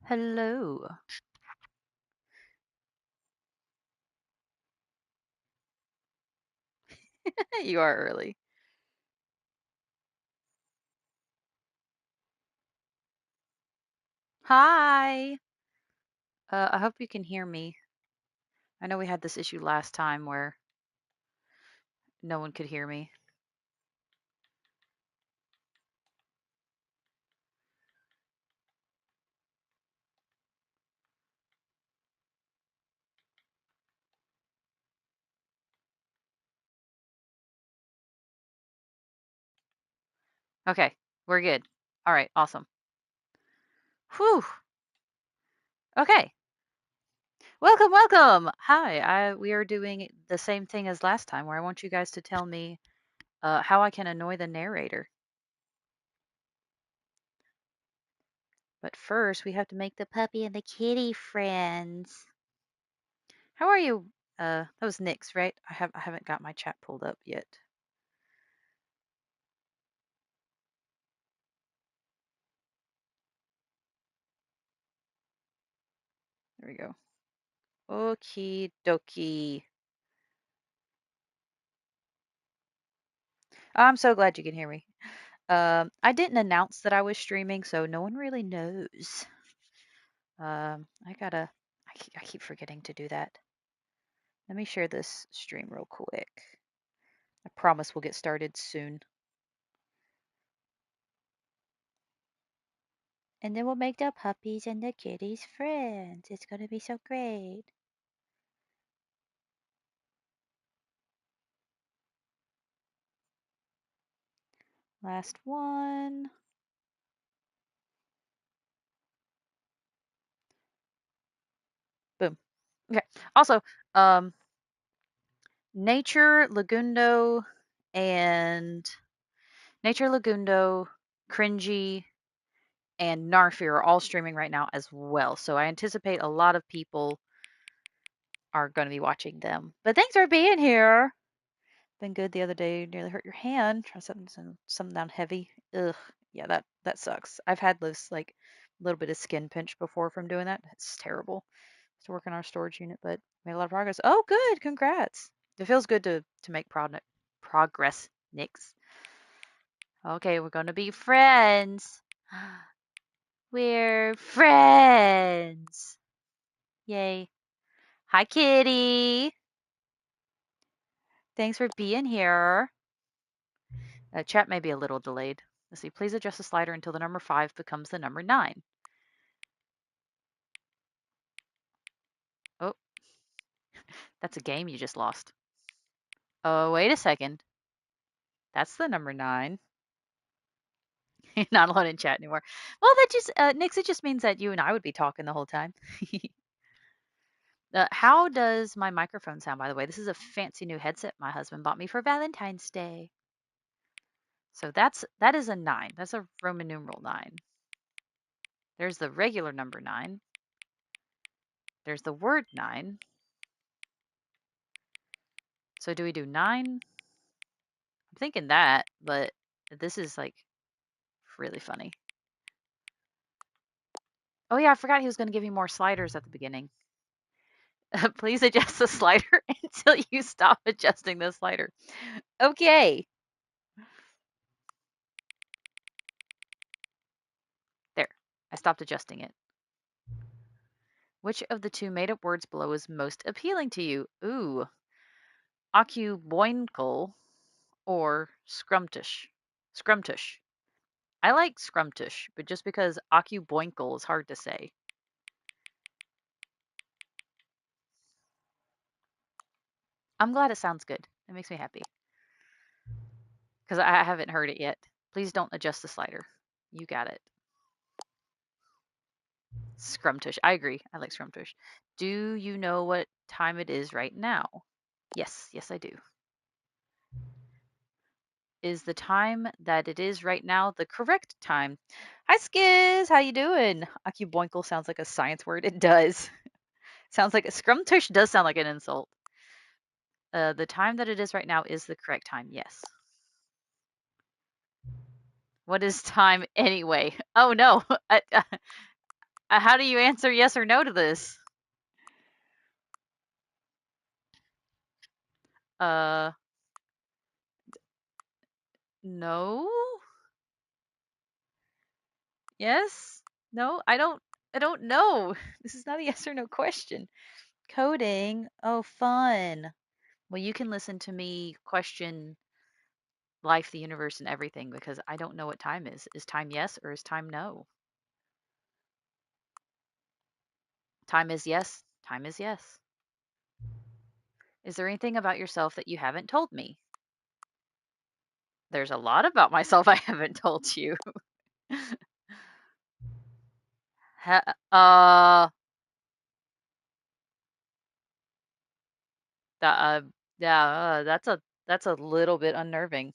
Hello. You are early. Hi. I hope you can hear me. I know we had this issue last time where no one could hear me. Okay, we're good. All right, awesome. Whew. Okay. Welcome, welcome. Hi. We are doing the same thing as last time where I want you guys to tell me how I can annoy the narrator. But first, we have to make the puppy and the kitty friends. How are you? That was Nick's, right? I haven't got my chat pulled up yet. There we go. Okie dokie. I'm so glad you can hear me. I didn't announce that I was streaming, so no one really knows. I keep forgetting to do that. Let me share this stream real quick. I promise we'll get started soon. And then we'll make the puppies and the kitties friends. It's going to be so great. Last one. Boom. Okay. Also, Nature Lagundo and Nature Lagundo, Cringy, and Narfear are all streaming right now as well. So I anticipate a lot of people are going to be watching them. But thanks for being here. Been good the other day. Nearly hurt your hand. Try something down heavy. Ugh. Yeah, that sucks. I've had this like a little bit of skin pinch before from doing that. It's terrible. To work on our storage unit, but made a lot of progress. Oh, good. Congrats. It feels good to make progress, Nix. Okay, we're gonna be friends. We're friends. Yay. Hi, Kitty. Thanks for being here. Chat may be a little delayed. Let's see. Please adjust the slider until the number 5 becomes the number 9. Oh, that's a game you just lost. Oh, wait a second. That's the number 9. Not alone in chat anymore. Well, that just, Nix, it just means that you and I would be talking the whole time. How does my microphone sound, by the way? This is a fancy new headset my husband bought me for Valentine's Day. So that is a 9. That's a Roman numeral 9. There's the regular number 9. There's the word 9. So do we do 9? I'm thinking that, but this is like really funny. Oh yeah, I forgot he was going to give me more sliders at the beginning. Please adjust the slider until you stop adjusting the slider. Okay. There. I stopped adjusting it. Which of the two made-up words below is most appealing to you? Ooh. Occuboincle or scrumtish? Scrumtish. I like scrumtish, but just because occuboincle is hard to say. I'm glad it sounds good. It makes me happy. Because I haven't heard it yet. Please don't adjust the slider. You got it. Scrumtish. I agree. I like scrumtish. Do you know what time it is right now? Yes, yes, I do. Is the time that it is right now the correct time? Hi, Skiz. How you doing? Occuboinkle sounds like a science word. It does. Sounds like a scrumtush does sound like an insult. The time that it is right now is the correct time. Yes. What is time anyway? Oh no. How do you answer yes or no to this? Uh, no? Yes? No? I don't know. This is not a yes or no question. Coding? Oh, fun. Well, you can listen to me question life, the universe, and everything because I don't know what time is. Is time yes or is time no? Time is yes. Time is yes. Is there anything about yourself that you haven't told me? There's a lot about myself I haven't told you. Ha- uh, that, yeah, that's a little bit unnerving.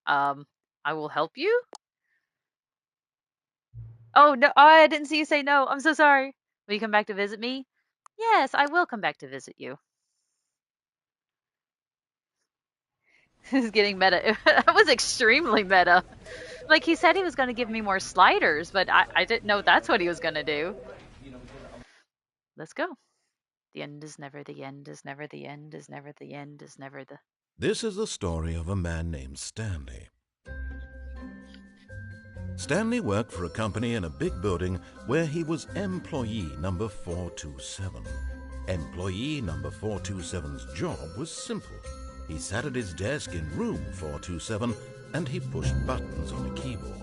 Um, I will help you. Oh no, oh, I didn't see you say no. I'm so sorry. Will you come back to visit me? Yes, I will come back to visit you. This is getting meta. That was extremely meta. Like he said he was going to give me more sliders, but I didn't know that's what he was going to do. Let's go. The end is never the end is never the end is never the end is never the. This is the story of a man named Stanley. Stanley worked for a company in a big building where he was employee number 427. Employee number 427's job was simple. He sat at his desk in room 427 and he pushed buttons on a keyboard.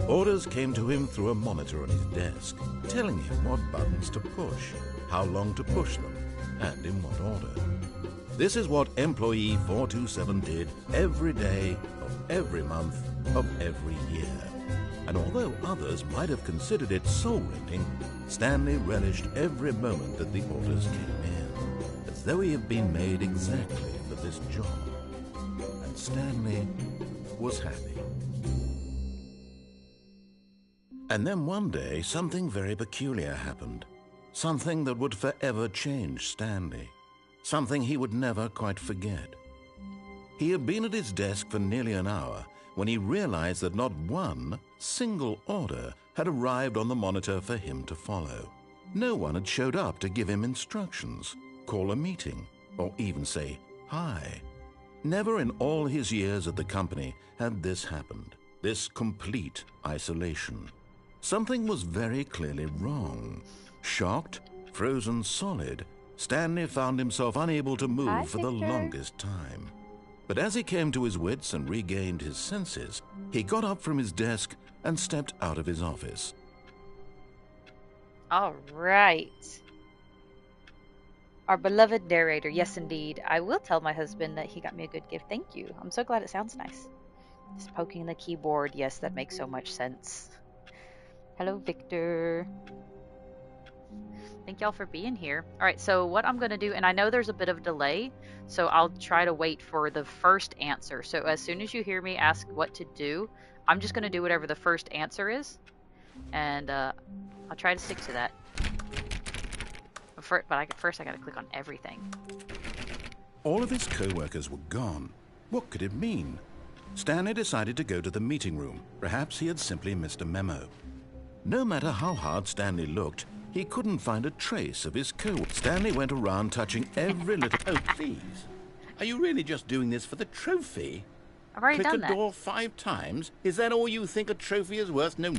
Orders came to him through a monitor on his desk, telling him what buttons to push, how long to push them, and in what order. This is what employee 427 did every day of every month of every year. And although others might have considered it soul-rending, Stanley relished every moment that the orders came in, as though he had been made exactly for this job. And Stanley was happy. And then one day, something very peculiar happened. Something that would forever change Stanley. Something he would never quite forget. He had been at his desk for nearly an hour when he realized that not one single order had arrived on the monitor for him to follow. No one had showed up to give him instructions, call a meeting, or even say hi. Never in all his years at the company had this happened, this complete isolation. Something was very clearly wrong. Shocked, frozen solid, Stanley found himself unable to move for the longest time. But as he came to his wits and regained his senses, he got up from his desk and stepped out of his office. All right. Our beloved narrator. Yes, indeed. I will tell my husband that he got me a good gift. Thank you. I'm so glad it sounds nice. Just poking the keyboard. Yes, that makes so much sense. Hello, Victor. Thank y'all for being here. All right, so what I'm going to do, and I know there's a bit of a delay, so I'll try to wait for the first answer. So as soon as you hear me ask what to do, I'm just going to do whatever the first answer is, and I'll try to stick to that. But first I got to click on everything. All of his co-workers were gone. What could it mean? Stanley decided to go to the meeting room. Perhaps he had simply missed a memo. No matter how hard Stanley looked, he couldn't find a trace of his co-worker. Stanley went around touching every little... Oh, please. Are you really just doing this for the trophy? I've already done Click a door 5 times? Is that all you think a trophy is worth? No.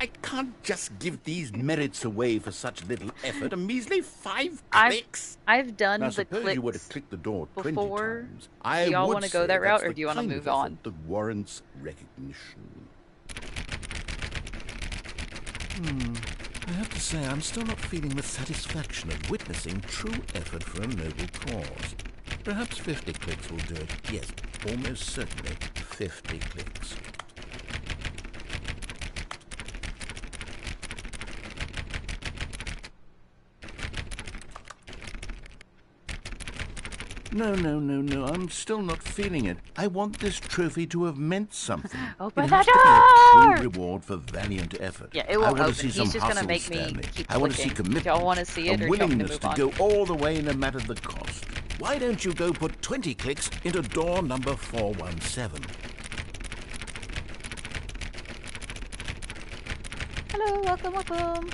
I can't just give these merits away for such little effort. A measly 5 clicks. I've done now, the suppose clicks you were to click the door 20 before. times. Do y'all want to go that route, or do you want to move on? That warrants recognition. I have to say, I'm still not feeling the satisfaction of witnessing true effort for a noble cause. Perhaps 50 clicks will do it. Yes, almost certainly 50 clicks. No, I'm still not feeling it. I want this trophy to have meant something. Open it the has to be a door! true reward for valiant effort. Yeah, it won't I want open. to see He's some just hustle, gonna make me Stanley. keep I want to see clicking. commitment. Do y'all want to see it, a or do y'all want me to willingness move to on? go all the way no matter the cost. Why don't you go put 20 clicks into door number 417? Hello, welcome, welcome.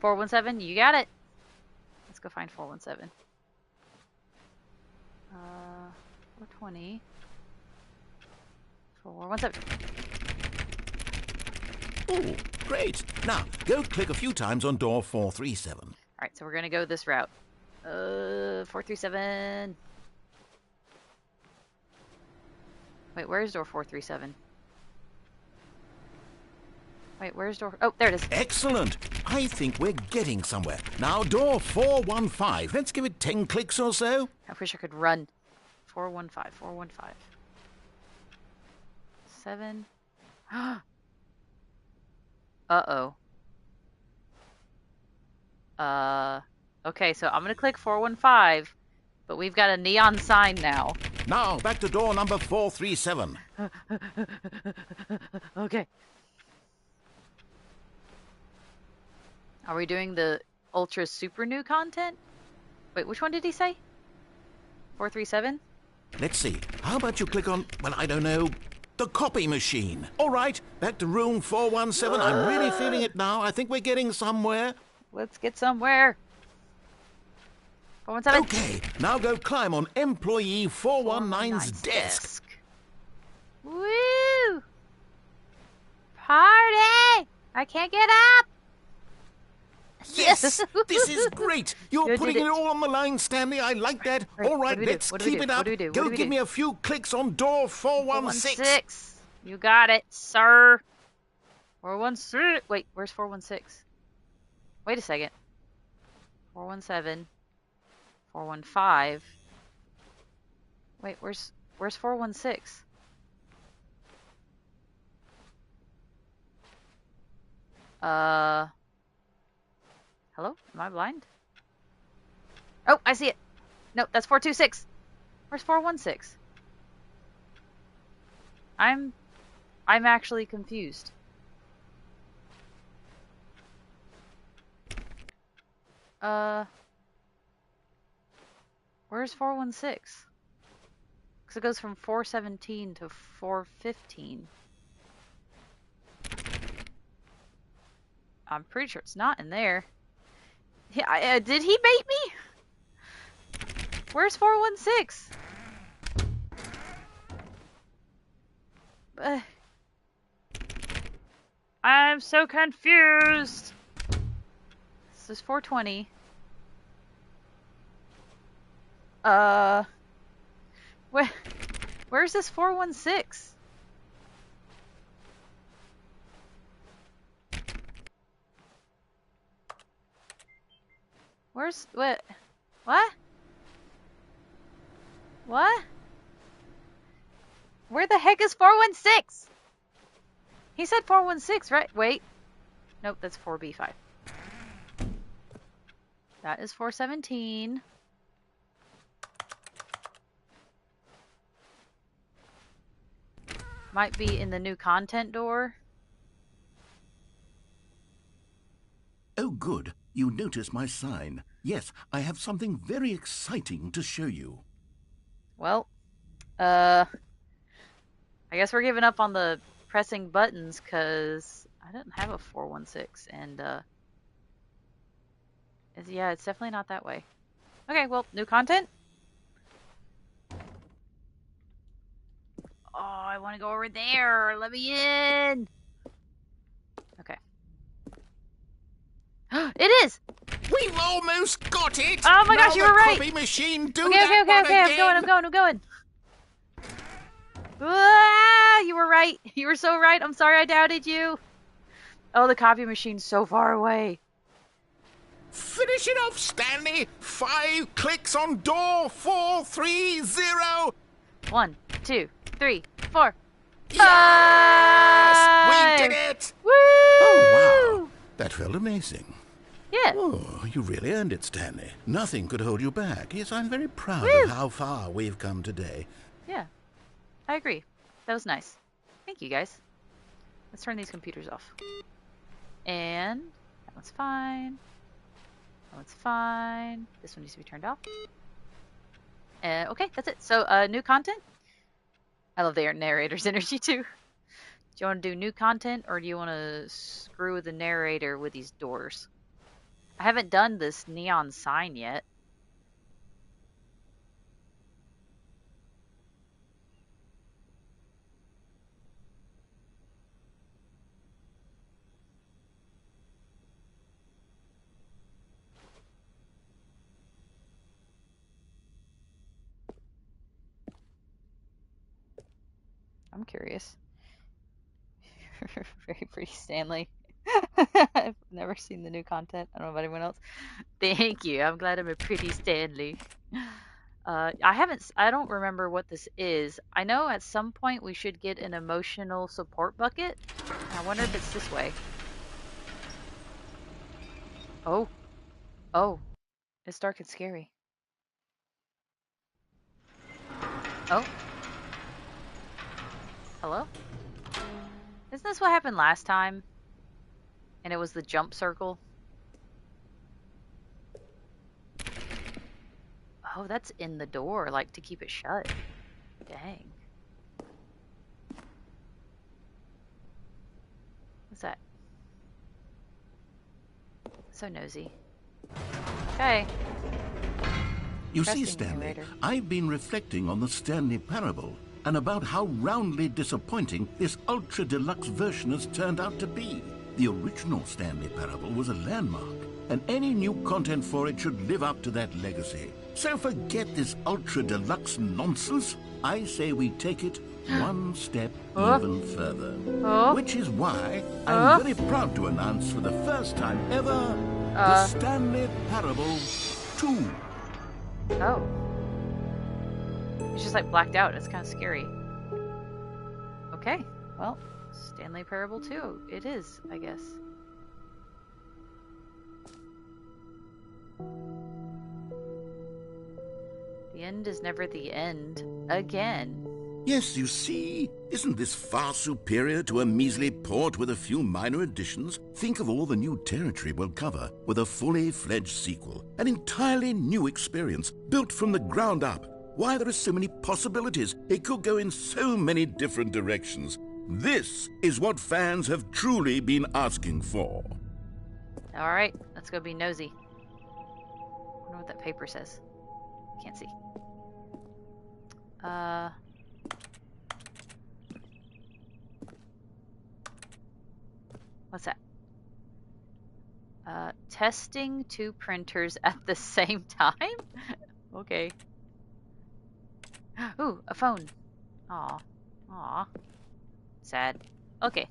$417, you got it. Let's go find 417. 420. 417. Oh, great. Now, go click a few times on door 437. Alright, so we're gonna go this route. 437. Wait, where's door 437? Wait, where's door... Oh, there it is. Excellent. I think we're getting somewhere. Now, door 415. Let's give it 10 clicks or so. I wish I could run. 415, 415. 7. Uh-oh. Okay, so I'm gonna click 415, but we've got a neon sign now. Now, back to door number 437. Okay. Are we doing the ultra super new content? Wait, which one did he say? 437? Let's see. How about you click on, well, I don't know, the copy machine. All right, back to room 417. I'm really feeling it now. I think we're getting somewhere. Let's get somewhere. 417. Okay, now go climb on employee 419's desk. Woo! Party! I can't get up! Yes, this is great. You're You putting did it it. all on the line, Stanley. I like that. Right, All what right, do we do? let's What do we keep do? it up. What do we do? Go What do we give do? me a few clicks on door 416. 416. You got it, sir. 416. Wait, where's 416? Wait a second. 417. 415. Wait, where's 416? Hello? Am I blind? Oh, I see it. No, that's 426. Where's 416? I'm actually confused. Where's 416? Because it goes from 417 to 415. I'm pretty sure it's not in there. Yeah, did he bait me? Where's 416? I'm so confused. This is 420. Where's this 416? Where's what? What? What? Where the heck is 416? He said 416, right? Wait. Nope, that's 4B5. That is 417. Might be in the new content door. Oh, good. You notice my sign. Yes, I have something very exciting to show you. Well, I guess we're giving up on the pressing buttons because I didn't have a 416, and yeah, it's definitely not that way. Okay, well, new content. Oh, I want to go over there. Let me in. Okay. It is. We've almost got it. Oh my now gosh, you were right. Copy machine, do Okay, that one okay. again. I'm going. Ah, you were right. You were so right. I'm sorry I doubted you. Oh, the copy machine's so far away. Finish it off, Stanley. 5 clicks on door 430. 1, 2, 3, 4. Yes! Five! We did it! Woo! Oh, wow. That felt amazing. Yeah. Oh, you really earned it, Stanley. Nothing could hold you back. Yes, I'm very proud Woo! of how far we've come today. Yeah. I agree. That was nice. Thank you, guys. Let's turn these computers off. And that one's fine. That one's fine. This one needs to be turned off. Okay, that's it. So, new content? I love the narrator's energy too. Do you want to do new content or do you want to screw with the narrator with these doors? I haven't done this neon sign yet. I'm curious. Very pretty, Stanley. I've never seen the new content. I don't know about anyone else. Thank you. I'm glad I'm a pretty Stanley. I don't remember what this is. I know at some point we should get an emotional support bucket. I wonder if it's this way. Oh, oh, it's dark and scary. Oh, hello? Isn't this what happened last time? And it was the jump circle? Oh, that's in the door, like to keep it shut. Dang. What's that? So nosy. Okay. You see, Trusting Stanley, narrator. I've been reflecting on the Stanley Parable and about how roundly disappointing this ultra-deluxe version has turned out to be. The original Stanley Parable was a landmark, and any new content for it should live up to that legacy. So forget this ultra-deluxe nonsense. I say we take it one step even further. Which is why I'm very proud to announce for the first time ever the Stanley Parable 2. Oh. It's just like blacked out. It's kind of scary. Okay. Well, Stanley Parable 2. It is, I guess. The end is never the end. Again. Yes, you see, isn't this far superior to a measly port with a few minor additions? Think of all the new territory we'll cover with a fully fledged sequel. An entirely new experience, built from the ground up. Why, there are so many possibilities. It could go in so many different directions. This is what fans have truly been asking for. Alright, let's go be nosy. I wonder what that paper says. Can't see. What's that? Testing two printers at the same time? Okay. Ooh, a phone. Aw. Aw. Sad. Okay.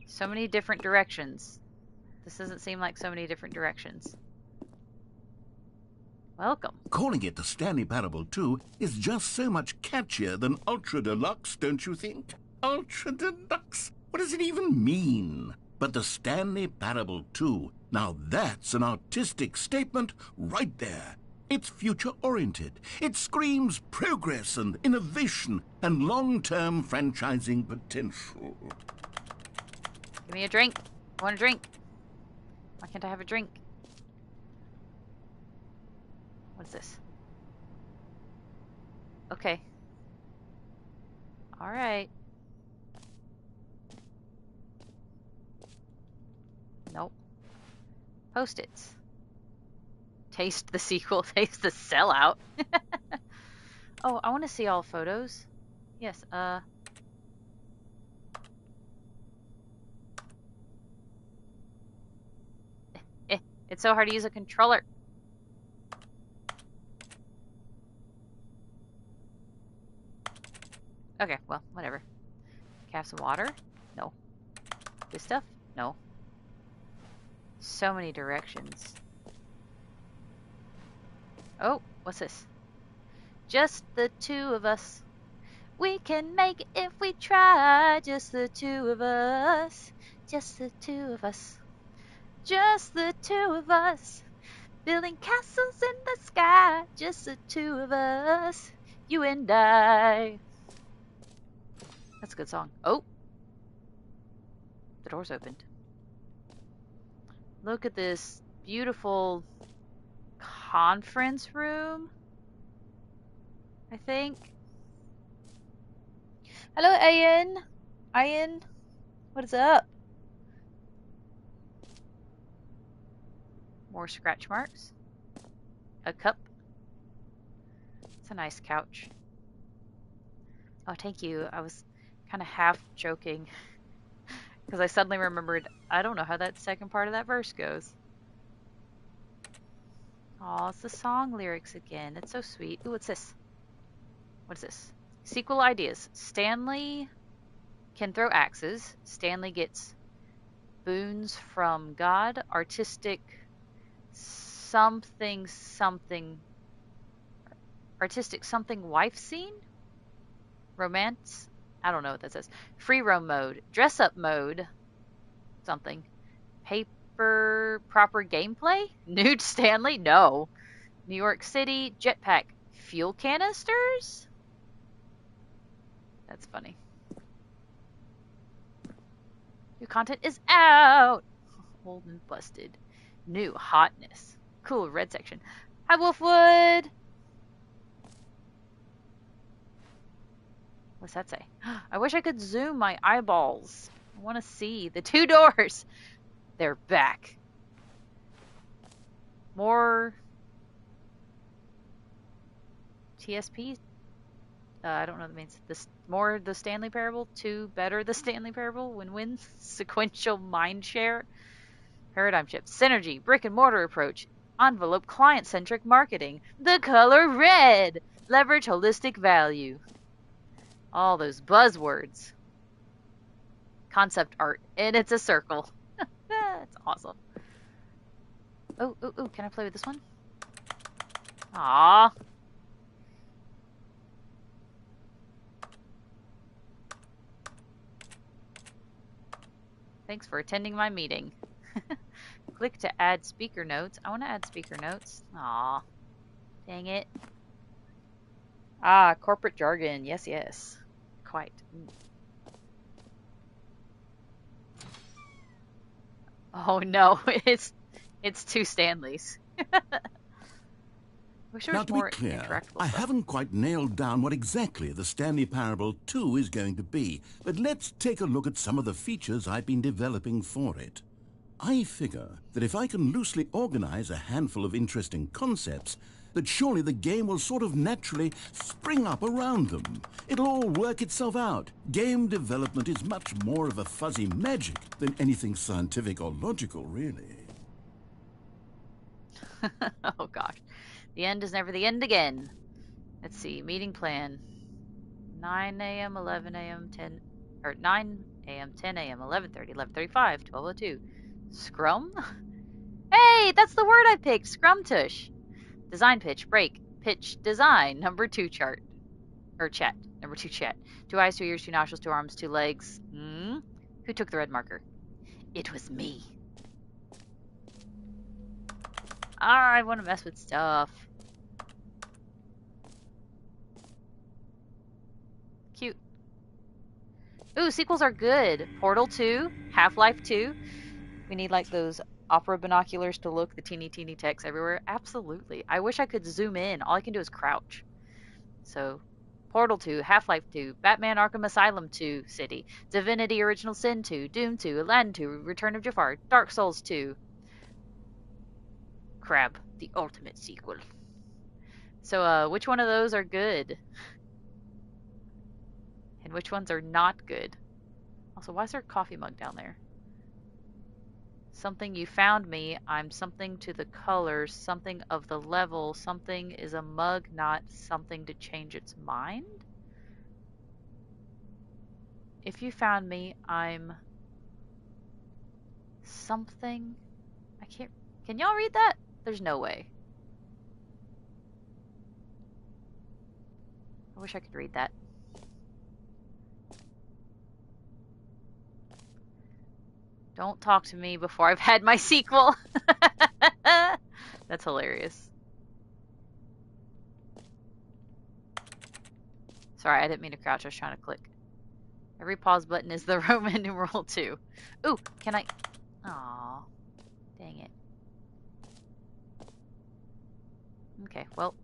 So many different directions. This doesn't seem like so many different directions. Welcome. Calling it the Stanley Parable 2 is just so much catchier than Ultra Deluxe, don't you think? Ultra Deluxe? What does it even mean? But the Stanley Parable 2, now that's an artistic statement right there. It's future-oriented. It screams progress and innovation and long-term franchising potential. Give me a drink. I want a drink. Why can't I have a drink? What's this? Okay. Alright. Nope. Post-its. Taste the sequel. Taste the sellout. Oh, I want to see all photos. Yes, it's so hard to use a controller. Okay, well, whatever. Can I have some water? No. This stuff? No. So many directions. Oh, what's this? Just the two of us. We can make it if we try. Just the two of us. Just the two of us. Just the two of us. Building castles in the sky. Just the two of us. You and I. That's a good song. Oh. The door's opened. Look at this beautiful conference room, I think. Hello, Ian. Ian, what is up? More scratch marks. A cup. It's a nice couch. Oh, thank you. I was kind of half joking because I suddenly remembered I don't know how that second part of that verse goes. Oh, it's the song lyrics again. It's so sweet. Ooh, what's this? What is this? Sequel ideas. Stanley can throw axes. Stanley gets boons from God. Artistic something something. Artistic something wife scene? Romance? I don't know what that says. Free roam mode. Dress up mode. Something. Paper proper gameplay? Nude Stanley? No. New York City. Jetpack. Fuel canisters? That's funny. New content is out. Old and busted. New hotness. Cool red section. Hi Wolfwood. What's that say? I wish I could zoom my eyeballs. I want to see the 2 doors. They're back. More TSP. I don't know what that means. More the Stanley Parable. 2 better the Stanley Parable. Win-win. Sequential mind share. Paradigm shift. Synergy. Brick and mortar approach. Envelope client-centric marketing. The color red. Leverage holistic value. All those buzzwords. Concept art. And it's a circle. It's awesome. Oh, can I play with this one? Aww. Thanks for attending my meeting. Click to add speaker notes. I want to add speaker notes. Aw. Dang it. Ah, corporate jargon. Yes, yes. Quite. Oh no, it's 2 Stanleys. Wish there Now, was to be more clear, interactable I stuff. haven't quite nailed down what exactly the Stanley Parable 2 is going to be, but let's take a look at some of the features I've been developing for it. I figure that if I can loosely organize a handful of interesting concepts, that surely the game will sort of naturally spring up around them. It'll all work itself out. Game development is much more of a fuzzy magic than anything scientific or logical, really. Oh gosh. The end is never the end again. Let's see. Meeting plan. 9 a.m., 11 a.m., 10 or 9 a.m., 10 a.m., 11:30, 11:35, 12:02. Scrum? Hey, that's the word I picked. Scrum tush. Design pitch, break, pitch, design, number 2 chart. Or chat. Number 2 chat. 2 eyes, 2 ears, 2 nostrils, 2 arms, 2 legs. Who took the red marker? It was me. I want to mess with stuff. Cute. Ooh, sequels are good. Portal 2, Half-Life 2. We need like those opera binoculars to look, the teeny text everywhere. Absolutely. I wish I could zoom in. All I can do is crouch. So, Portal 2, Half-Life 2, Batman Arkham Asylum 2 City, Divinity Original Sin 2, Doom 2, Aladdin 2, Return of Jafar, Dark Souls 2. Crab, the ultimate sequel. So, which one of those are good? And which ones are not good? Also, why is there a coffee mug down there? Something you found me. I'm something to the colors. Something of the level. Something is a mug, not something to change its mind. If you found me, I'm something. I can't. Can y'all read that? There's no way. I wish I could read that. Don't talk to me before I've had my sequel. That's hilarious. Sorry, I didn't mean to crouch. I was trying to click. Every pause button is the Roman numeral 2. Ooh, can I? Aw, dang it. Okay, well,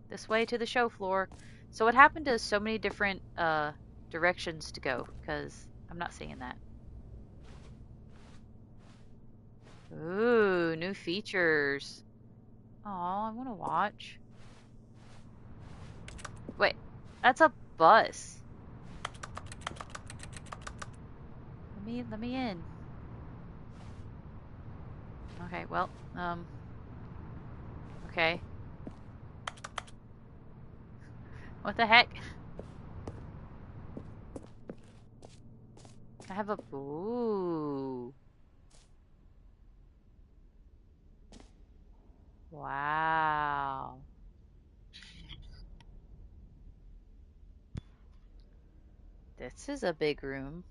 this way to the show floor. So what happened to so many different directions to go? Because I'm not seeing that. Ooh, new features. Oh, I want to watch. Wait, that's a bus. Let me in. Okay, well, okay. What the heck? I have a ooh. Wow. This is a big room.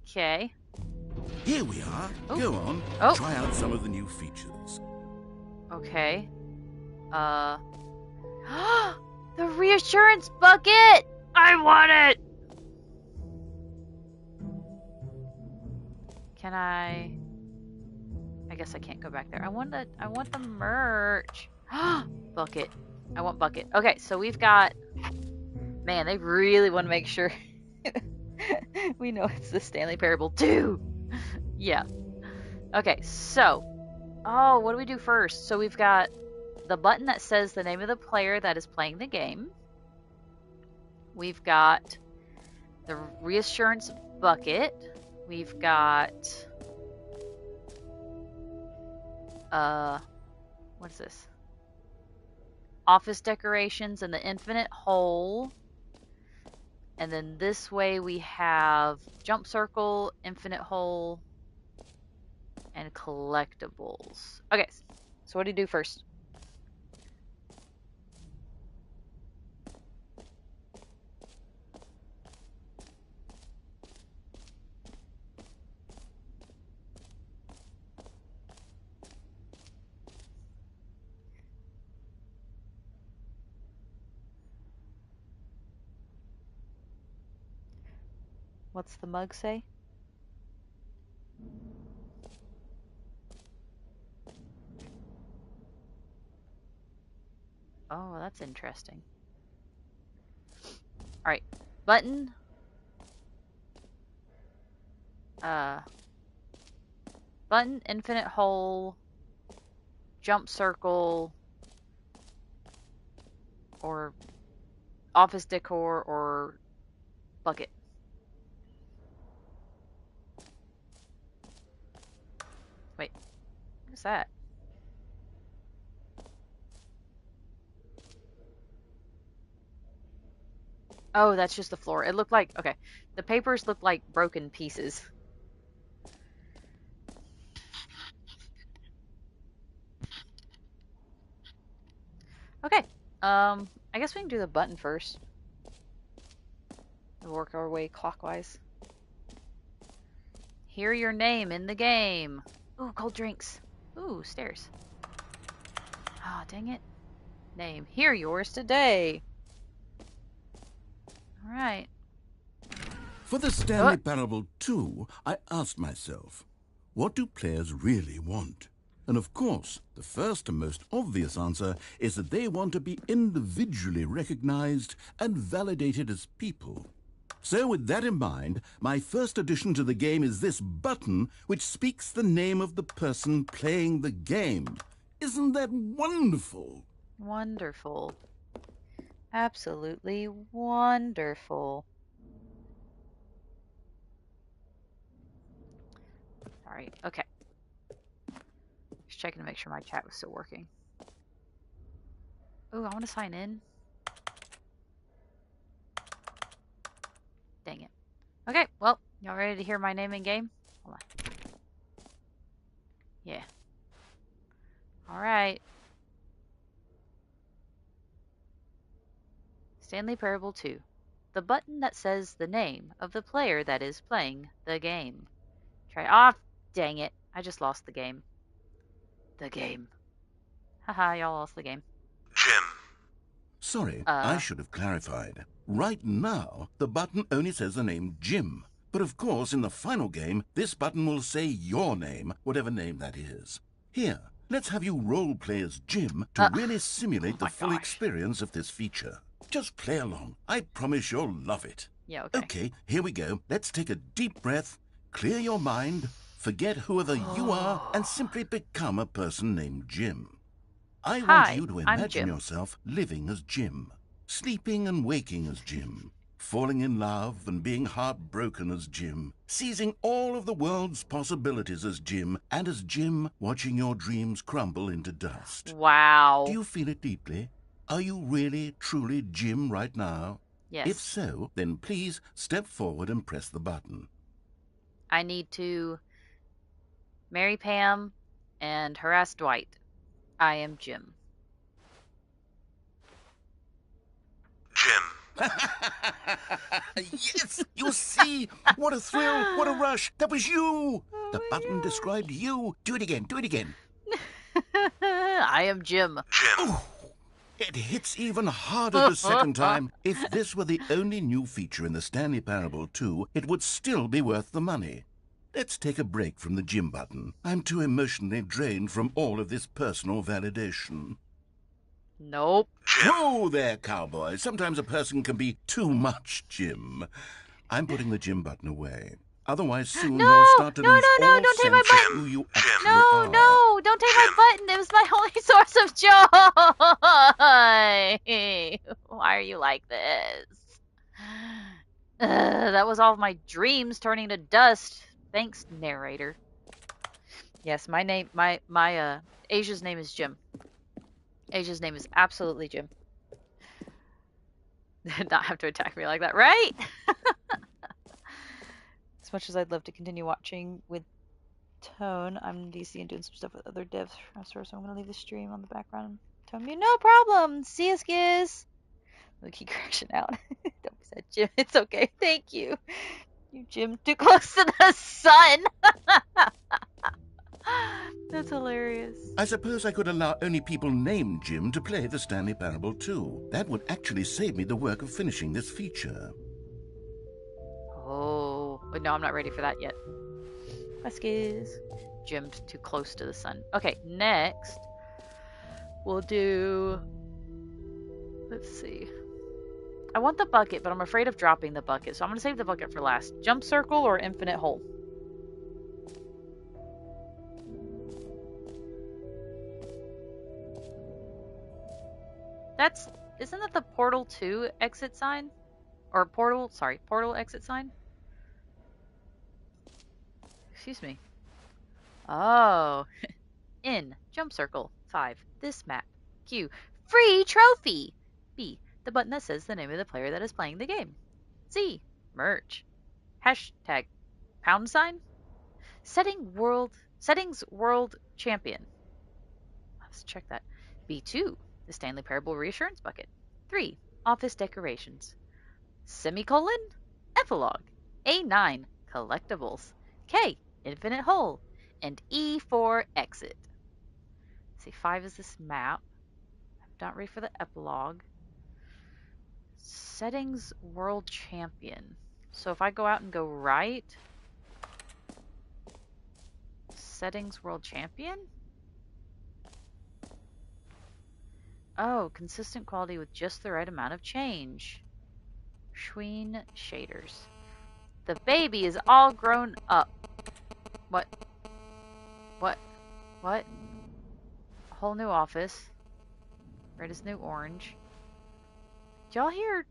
Okay. Here we are. Oh. Go on. Oh. Try out some of the new features. Okay. The reassurance bucket! I want it! Can I guess I can't go back there. I want the merch. Bucket. I want bucket. Okay, so we've got man, they really want to make sure we know it's the Stanley Parable 2. Yeah. Okay, so oh, what do we do first? So we've got the button that says the name of the player that is playing the game. We've got the reassurance bucket. We've got what is this? Office decorations and the infinite hole. And then this way we have jump circle, infinite hole, and collectibles. Okay, so what do you do first? What's the mug say? Oh, that's interesting. All right, button. Button, infinite hole, jump circle, or office decor, or bucket. Wait, what's that? Oh, that's just the floor. It looked like, okay, the papers look like broken pieces. Okay, I guess we can do the button first. We'll work our way clockwise. Hear your name in the game. Ooh, cold drinks. Ooh, stairs. Ah, dang it. Name. Hear yours today. Alright. For the Stanley Parable 2, I asked myself, what do players really want? And of course, the first and most obvious answer is that they want to be individually recognized and validated as people. So with that in mind, my first addition to the game is this button which speaks the name of the person playing the game. Isn't that wonderful? Wonderful. Absolutely wonderful. Alright, okay. Just checking to make sure my chat was still working. Ooh, I want to sign in. Dang it. Okay, well, y'all ready to hear my name in game? Hold on. Yeah. Alright. Stanley Parable 2. The button that says the name of the player that is playing the game. Try off. Dang it. I just lost the game. The game. Haha, y'all lost the game. Jim. Sorry, I should have clarified. Right now, the button only says the name Jim. But of course, in the final game, this button will say your name, whatever name that is. Here, Let's have you role-play as Jim to really Oh simulate the my full gosh. experience of this feature. Just play along. I promise you'll love it. Yeah, okay. Okay, here we go. Let's take a deep breath, clear your mind, forget whoever you are, and simply become a person named Jim. I want Hi, you to I'm imagine Jim. yourself living as Jim, sleeping and waking as Jim, falling in love and being heartbroken as Jim, seizing all of the world's possibilities as Jim, and as Jim watching your dreams crumble into dust. Wow. Do you feel it deeply? Are you really, truly Jim right now? Yes. If so, then please step forward and press the button. I need to marry Pam and harass Dwight. I am Jim. Jim. Yes, you see? What a thrill, what a rush. That was you. The button described you. Do it again, do it again. I am Jim. Jim. Ooh, it hits even harder the second time. If this were the only new feature in the Stanley Parable 2, it would still be worth the money. Let's take a break from the Jim button. I'm too emotionally drained from all of this personal validation. Nope. Jim. Whoa there, cowboy. Sometimes a person can be too much Jim. I'm putting the Jim button away. Otherwise, soon No, you'll start to no, lose no, no, all don't take my sense of button. who you actually No, are. no, don't take my button. It was my only source of joy. Why are you like this? That was all of my dreams turning to dust. Thanks, narrator. Yes, Asia's name is Jim. Asia's name is absolutely Jim. Did not have to attack me like that, right? As much as I'd love to continue watching with Tone, I'm in DC and doing some stuff with other devs, so I'm gonna leave the stream on the background. Tone mute, no problem. See you, Skiz. Look, keep crashing out. Don't be sad, Jim. It's okay. Thank you. You, Jim, too close to the sun. That's hilarious. I suppose I could allow only people named Jim to play the Stanley Parable 2. That would actually save me the work of finishing this feature. Oh, but no, I'm not ready for that yet. Huskies. Jim's too close to the sun. Okay, next we'll do. Let's see. I want the bucket, but I'm afraid of dropping the bucket, so I'm gonna save the bucket for last. Jump circle or infinite hole? Isn't that the Portal 2 exit sign? Or Portal exit sign? Excuse me. Oh. In. Jump circle. 5. This map. Q. Free trophy! B. The button that says the name of the player that is playing the game. Z. Merge. Hashtag. Pound sign? Settings world champion. Let's check that. B2. The Stanley Parable Reassurance Bucket. 3. Office decorations. Semicolon? Epilogue. A9. Collectibles. K. Infinite hole. And E for exit. See, 5 is this map. I'm not ready for the epilogue. Settings world champion. So if I go out and go right. Settings world champion? Oh, consistent quality with just the right amount of change. Schween shaders. The baby is all grown up. What? What? What? A whole new office. Red is new orange. Did y'all hear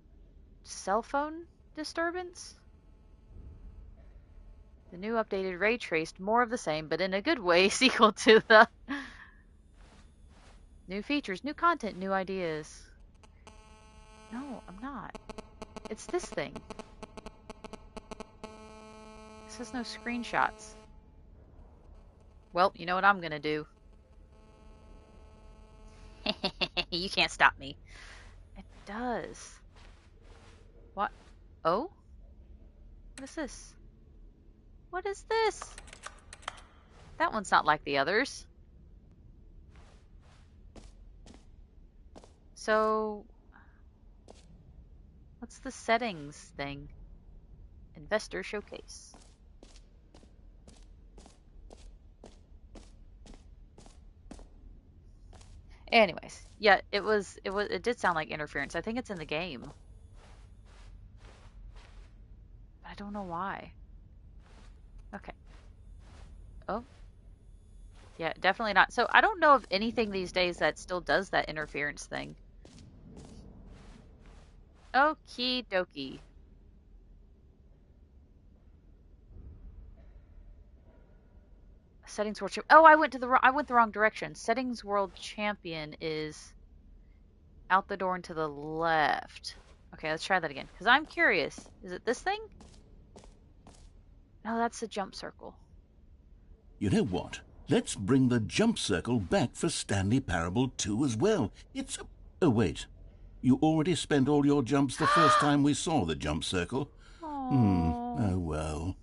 cell phone disturbance? The new updated ray traced more of the same, but in a good way, sequel to the new features, new content, new ideas. No, I'm not. It's this thing. This has no screenshots. Well, you know what I'm gonna do. You can't stop me. It does. What? Oh? What is this? What is this? That one's not like the others. So, what's the settings thing? Investor showcase. . . . . . . . . . . . . . . . . . . . . . . . . . . . . . . . . . . . . . . . . . . . . . . . . . . . . . . . . . Anyways, yeah, it did sound like interference. I think it's in the game. I don't know why. Okay. Oh, yeah, definitely not. So I don't know of anything these days that still does that interference thing. Okie dokie. Settings world champion. Oh, I went the wrong direction. Settings world champion is out the door and to the left. Okay, let's try that again. Because I'm curious. Is it this thing? No, that's the jump circle. You know what? Let's bring the jump circle back for Stanley Parable 2 as well. It's... Oh, wait. You already spent all your jumps the first time we saw the jump circle. Oh, well.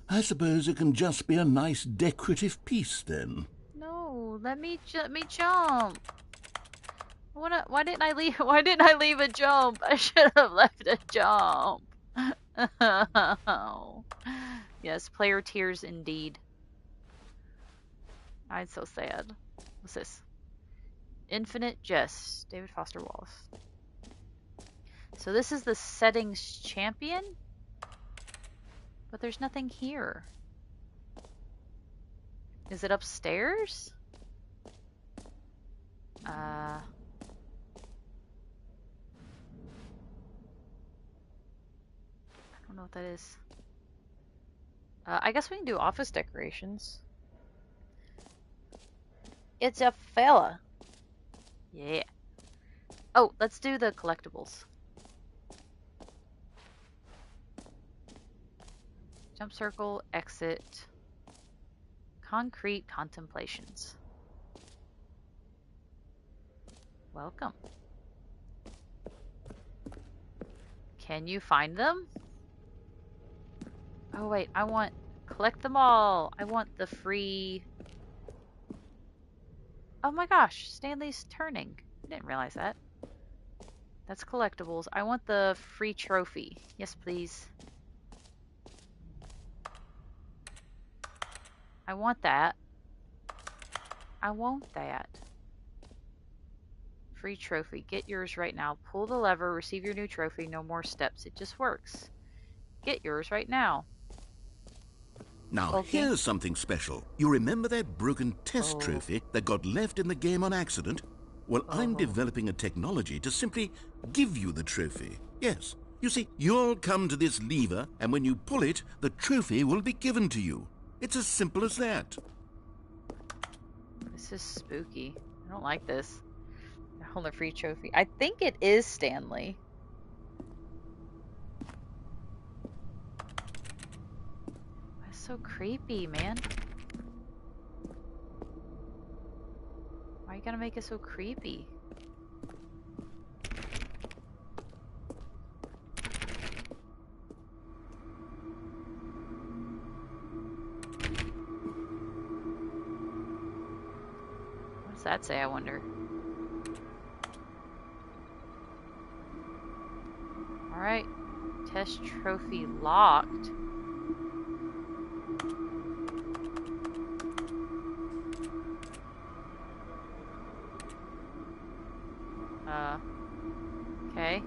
I suppose it can just be a nice decorative piece then. No, let me jump. Why didn't I leave? Why didn't I leave a jump? I should have left a jump. Yes, player tears indeed. I'm so sad. What's this? Infinite Jest, David Foster Wallace. So this is the settings champion, but there's nothing here. Is it upstairs? I don't know what that is. I guess we can do office decorations. It's a fella. Yeah. Oh, let's do the collectibles. Jump circle, exit, concrete contemplations. Welcome. Can you find them? Oh wait, I want collect them all. I want the free. Oh my gosh, Stanley's turning. I didn't realize that. That's collectibles. I want the free trophy. Yes, please. I want that. I want that. Free trophy. Get yours right now. Pull the lever, receive your new trophy. No more steps. It just works. Get yours right now. Now, Okay. here's something special. You remember that broken test trophy that got left in the game on accident? Well, I'm developing a technology to simply give you the trophy. Yes. You see, you'll come to this lever, and when you pull it, the trophy will be given to you. It's as simple as that. This is spooky. I don't like this. Hold a free trophy. I think it is Stanley. That's so creepy, man. Why you gotta make it so creepy? What does that say, I wonder? Alright. Test trophy locked. Okay.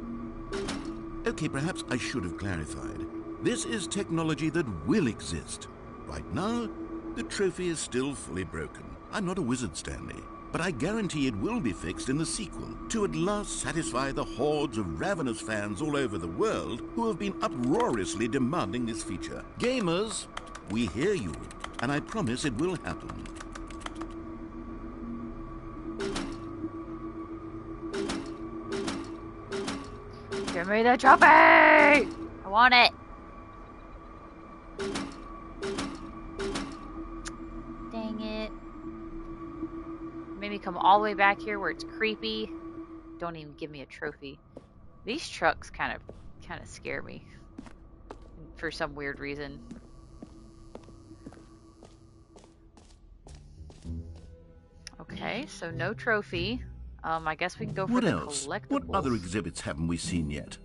Okay, perhaps I should have clarified. This is technology that will exist. Right now, the trophy is still fully broken. I'm not a wizard, Stanley, but I guarantee it will be fixed in the sequel to at last satisfy the hordes of ravenous fans all over the world who have been uproariously demanding this feature. Gamers, we hear you, and I promise it will happen. Give me the trophy! I want it! Dang it. Made me come all the way back here where it's creepy. Don't even give me a trophy. These trucks kind of scare me. For some weird reason. Okay, so no trophy. I guess we can go for What the else? collectibles. What other exhibits haven't we seen yet?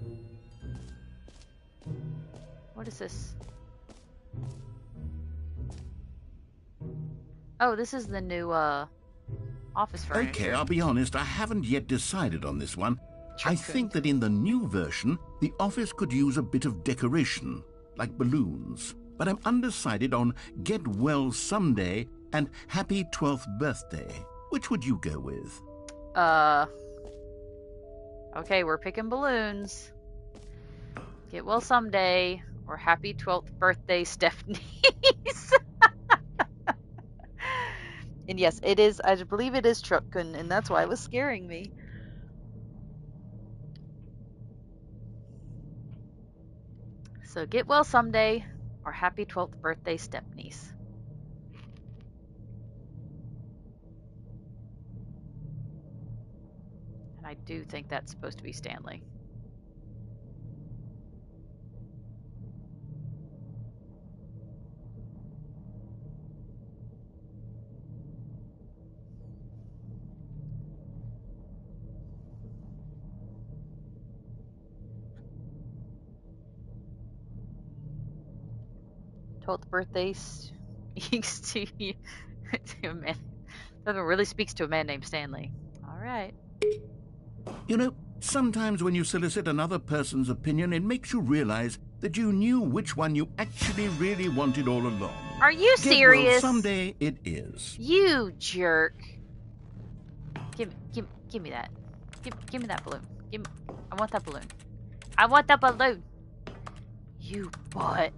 What is this? Oh, this is the new office Okay, furniture. I'll be honest, I haven't yet decided on this one. I think that in the new version, the office could use a bit of decoration, like balloons. But I'm undecided on Get Well Someday and Happy 12th Birthday. Which would you go with? Okay, we're picking balloons. Get well someday, or happy 12th birthday, Stephanie's. And yes, it is, I believe it is Truckun, and that's why it was scaring me. So get well someday, or happy 12th birthday, Stephanie's. And I do think that's supposed to be Stanley. 12th birthday speaks to you. To a man. That really speaks to a man named Stanley. All right. You know, sometimes when you solicit another person's opinion, it makes you realize that you knew which one you actually really wanted all along. Are you Get well serious? someday it is. You jerk. Give me that. Give me that balloon. I want that balloon. I want that balloon. You butt.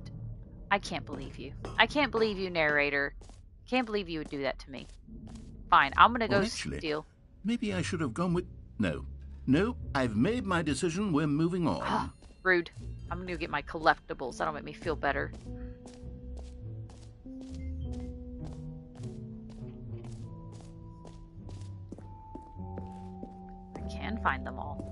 I can't believe you. I can't believe you, narrator. Can't believe you would do that to me. Fine, I'm gonna go steal. Maybe I should have gone with... No, I've made my decision. We're moving on. Rude. I'm gonna go get my collectibles. That'll make me feel better. I can find them all.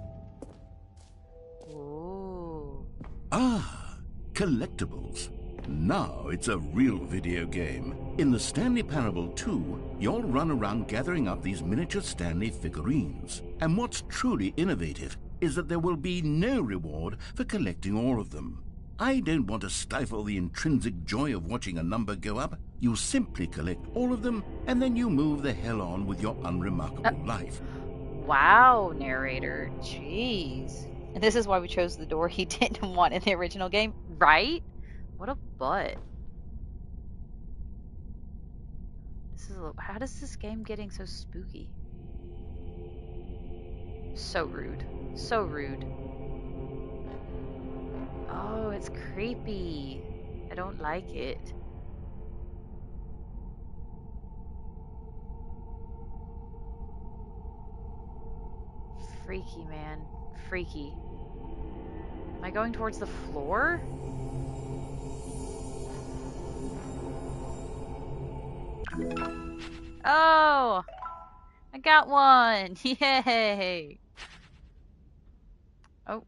Ooh. Ah, collectibles. Now it's a real video game. In the Stanley Parable 2, you'll run around gathering up these miniature Stanley figurines. And what's truly innovative is that there will be no reward for collecting all of them. I don't want to stifle the intrinsic joy of watching a number go up. You simply collect all of them, and then you move the hell on with your unremarkable life. Wow, narrator. Jeez. And this is why we chose the door he didn't want in the original game, right? What a butt. How does this game getting so spooky? So rude. So rude. Oh, it's creepy. I don't like it. Freaky, man. Freaky. Am I going towards the floor? Oh! I got one! Yay! Oh.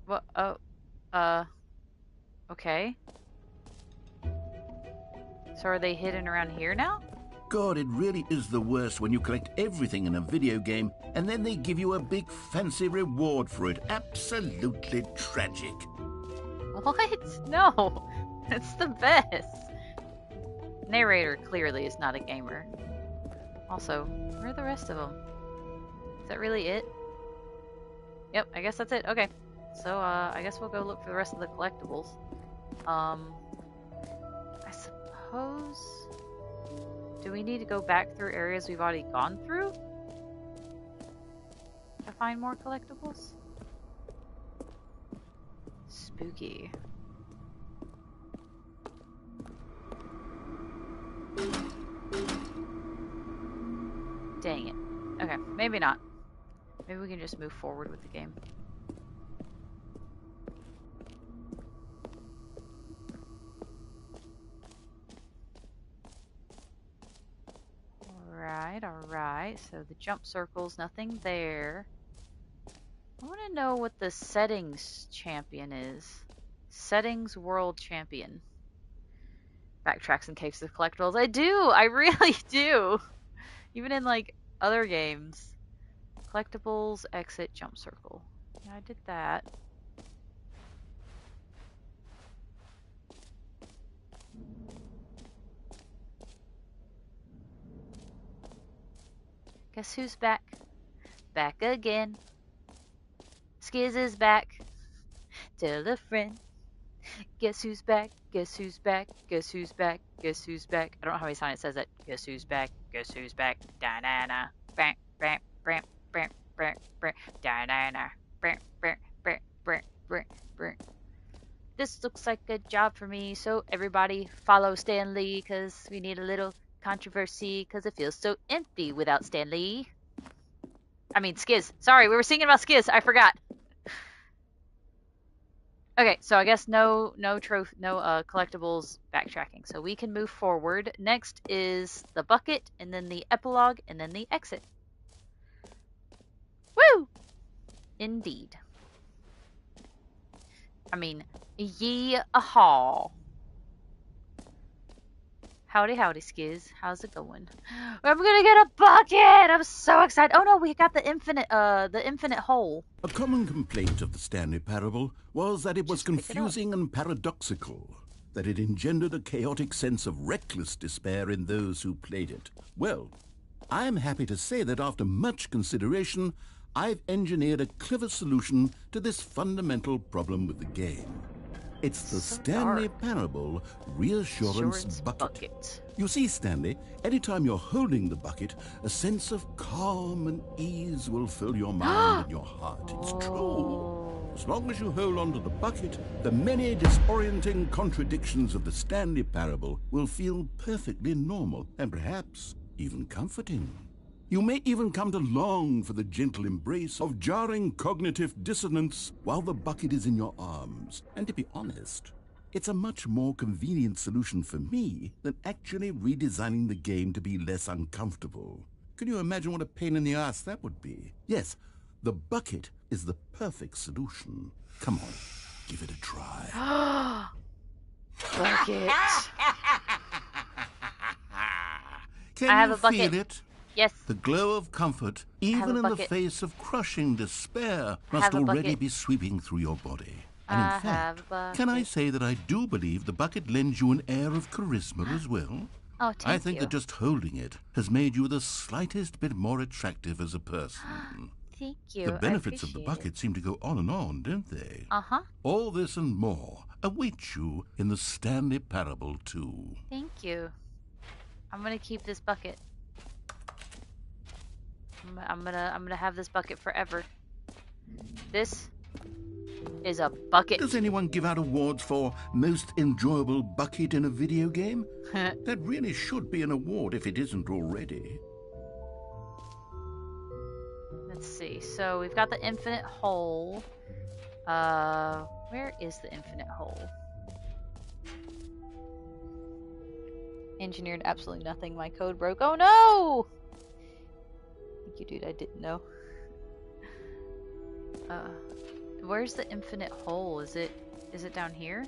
What? Oh. Okay. So are they hidden around here now? God, it really is the worst when you collect everything in a video game and then they give you a big fancy reward for it. Absolutely tragic. What? No! It's the best! Narrator clearly is not a gamer. Also, where are the rest of them? Is that really it? Yep, I guess that's it. Okay. So, I guess we'll go look for the rest of the collectibles. I suppose... Do we need to go back through areas we've already gone through? To find more collectibles? Spooky. Dang it. Okay, maybe not. Maybe we can just move forward with the game. Alright. So the jump circles, nothing there. I want to know what the settings champion is. Settings world champion. Backtracks and caves of collectibles. I do! I really do! Even in, like, other games. Collectibles, exit, jump circle. Yeah, I did that. Guess who's back? Back again. Skiz is back. Tell a friend. Guess who's back? Guess who's back? Guess who's back? Guess who's back? I don't know how many times it says that. Guess who's back? Guess who's back? Da na na. Bam bam bam bam bam bam. Da na na. Bam bam bam bam bam bam. This looks like a job for me, so everybody follow Stan Lee, because we need a little controversy, because it feels so empty without Stan Lee. I mean, Skiz. Sorry, we were singing about Skiz. I forgot. Okay, so I guess no collectibles backtracking. So we can move forward. Next is the bucket, and then the epilogue, and then the exit. Woo! Indeed. I mean, yee-haw. Howdy, howdy, Skiz. How's it going? I'm gonna get a bucket! I'm so excited. Oh no, we got the infinite hole. A common complaint of the Stanley Parable was that it was Just pick it up. confusing and paradoxical, that it engendered a chaotic sense of reckless despair in those who played it. Well, I am happy to say that after much consideration, I've engineered a clever solution to this fundamental problem with the game. It's the So Stanley dark. Parable Reassurance Bucket. You see, Stanley, anytime you're holding the bucket, a sense of calm and ease will fill your mind and your heart. It's true. As long as you hold on to the bucket, the many disorienting contradictions of the Stanley Parable will feel perfectly normal and perhaps even comforting. You may even come to long for the gentle embrace of jarring cognitive dissonance while the bucket is in your arms. And to be honest, it's a much more convenient solution for me than actually redesigning the game to be less uncomfortable. Can you imagine what a pain in the ass that would be? Yes, the bucket is the perfect solution. Come on, give it a try. Bucket. Can I have you a bucket. feel it? Yes. The glow of comfort, even a in the bucket. face of crushing despair, have must a already bucket. be sweeping through your body. And I in have fact, a can I bucket. say that I do believe the bucket lends you an air of charisma as well? Oh, I thank think you. that just holding it has made you the slightest bit more attractive as a person. Thank you. The benefits I of the appreciate bucket seem to go on and on, don't they? Uh-huh. All this and more await you in the Stanley Parable 2. Thank you. I'm gonna keep this bucket. I'm gonna have this bucket forever. This is a bucket. Does anyone give out awards for most enjoyable bucket in a video game? That really should be an award if it isn't already. Let's see. So we've got the infinite hole. Where is the infinite hole? Engineered absolutely nothing. My code broke. Oh no! Thank you, dude. I didn't know. Where's the infinite hole? Is it down here?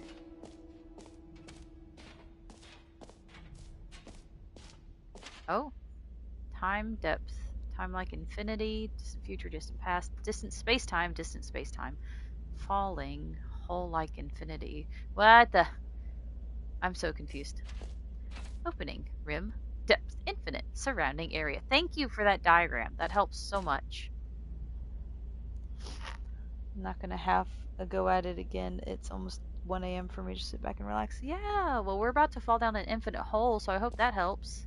Oh. Time, depth. Time like infinity. Distant future, distant past. Distant space-time, distant space-time. Falling. Hole like infinity. What the? I'm so confused. Opening. Rim. Depth. Infinite. Surrounding area. Thank you for that diagram. That helps so much. I'm not gonna have a go at it again. It's almost 1 a.m. for me to sit back and relax. Yeah, well, we're about to fall down an infinite hole, so I hope that helps.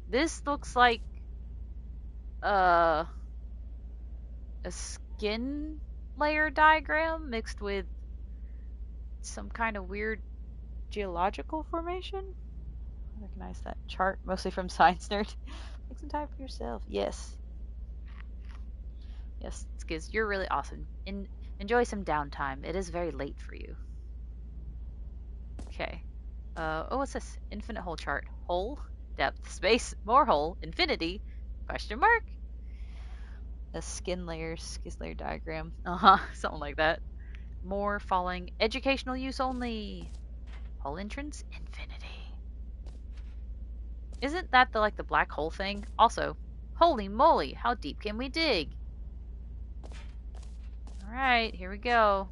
This looks like a skin layer diagram mixed with some kind of weird geological formation. I recognize that chart mostly from Science Nerd. Take some time for yourself. Yes. Yes, Skiz, you're really awesome. Enjoy some downtime. It is very late for you. Okay. Oh, what's this? Infinite hole chart. Hole, depth, space, more hole, infinity, question mark? A skin layer, skiz layer diagram. Something like that. More falling, educational use only. Hole entrance, infinity. Isn't that the black hole thing? Also, holy moly, how deep can we dig? Alright, here we go.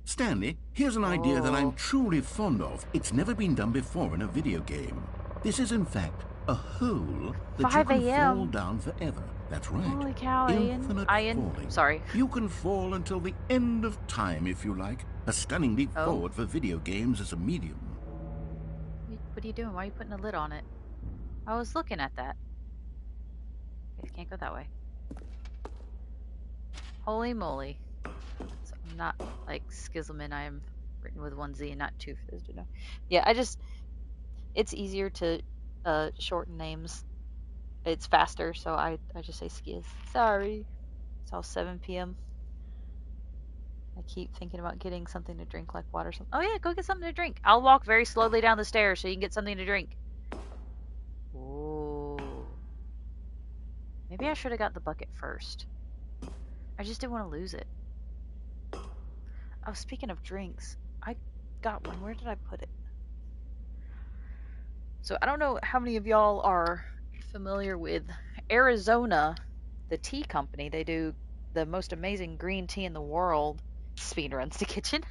Stanley, here's an idea that I'm truly fond of. It's never been done before in a video game. This is, in fact, A hole that you 5 can fall a.m. down forever. That's right. Holy cow, Infinite falling. Sorry. You can fall until the end of time if you like. A stunning leap Oh. forward for video games as a medium. What are you doing? Why are you putting a lid on it? I was looking at that. Okay, can't go that way. Holy moly. So I'm not like Skizzleman. I am written with one Z and not two for those who know. Yeah, it's easier to shorten names. It's faster, so I just say Skiz. Sorry. It's all 7 p.m. I keep thinking about getting something to drink like water. Oh yeah, go get something to drink. I'll walk very slowly down the stairs so you can get something to drink. Ooh. Maybe I should have got the bucket first. I just didn't want to lose it. Oh, speaking of drinks, I got one. Where did I put it? So I don't know how many of y'all are familiar with Arizona, the tea company. They do the most amazing green tea in the world. Speed runs to kitchen.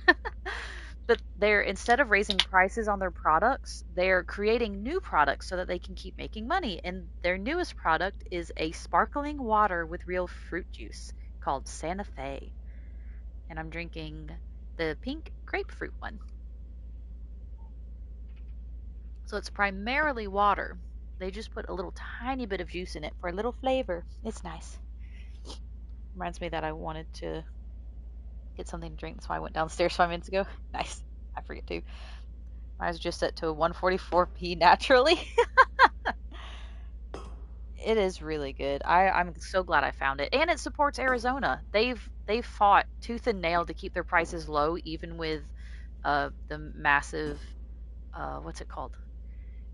But instead of raising prices on their products, they're creating new products so that they can keep making money. And their newest product is a sparkling water with real fruit juice called Santa Fe. And I'm drinking the pink grapefruit one. So it's primarily water. They just put a little tiny bit of juice in it for a little flavor. It's nice. Reminds me that I wanted to get something to drink, so I went downstairs 5 minutes ago. Nice. I forget to. I was just set to a 144p naturally. It is really good. I'm so glad I found it. And it supports Arizona. They've fought tooth and nail to keep their prices low, even with the massive what's it called?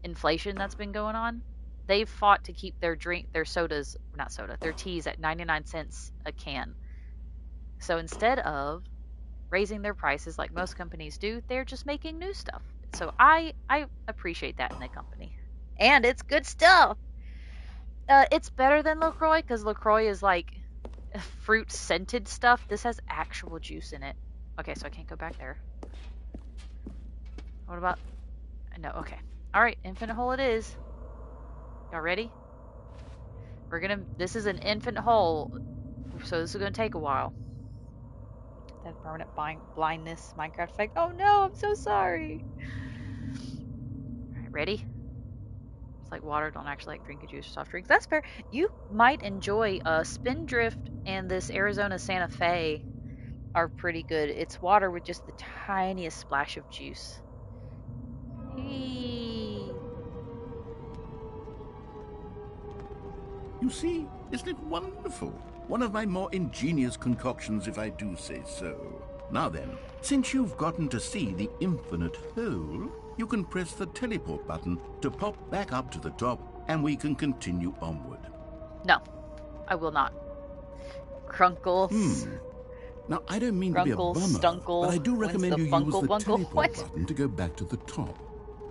Inflation that's been going on. They've fought to keep their sodas, not soda, their teas at 99 cents a can. So instead of raising their prices like most companies do, they're just making new stuff. So I appreciate that in a company. And it's good stuff. It's better than LaCroix because LaCroix is like fruit scented stuff. This has actual juice in it. Okay, so I can't go back there. What about? No, okay. All right, infinite hole it is. Y'all ready? This is an infinite hole, so this is gonna take a while. That permanent blindness Minecraft effect. Oh no, I'm so sorry. All right, ready? It's like water. Don't actually like drinking juice or soft drinks. That's fair. You might enjoy Spindrift and this Arizona Santa Fe are pretty good. It's water with just the tiniest splash of juice. Hey. You see, isn't it wonderful? One of my more ingenious concoctions, if I do say so. Now then, since you've gotten to see the infinite hole, you can press the teleport button to pop back up to the top, and we can continue onward. No, I will not. Crunkles. Now, I don't mean to be a Grunkle, bummer, Stunkle, but I do when's recommend the you use Funkle the Bunkle? teleport What? button to go back to the top.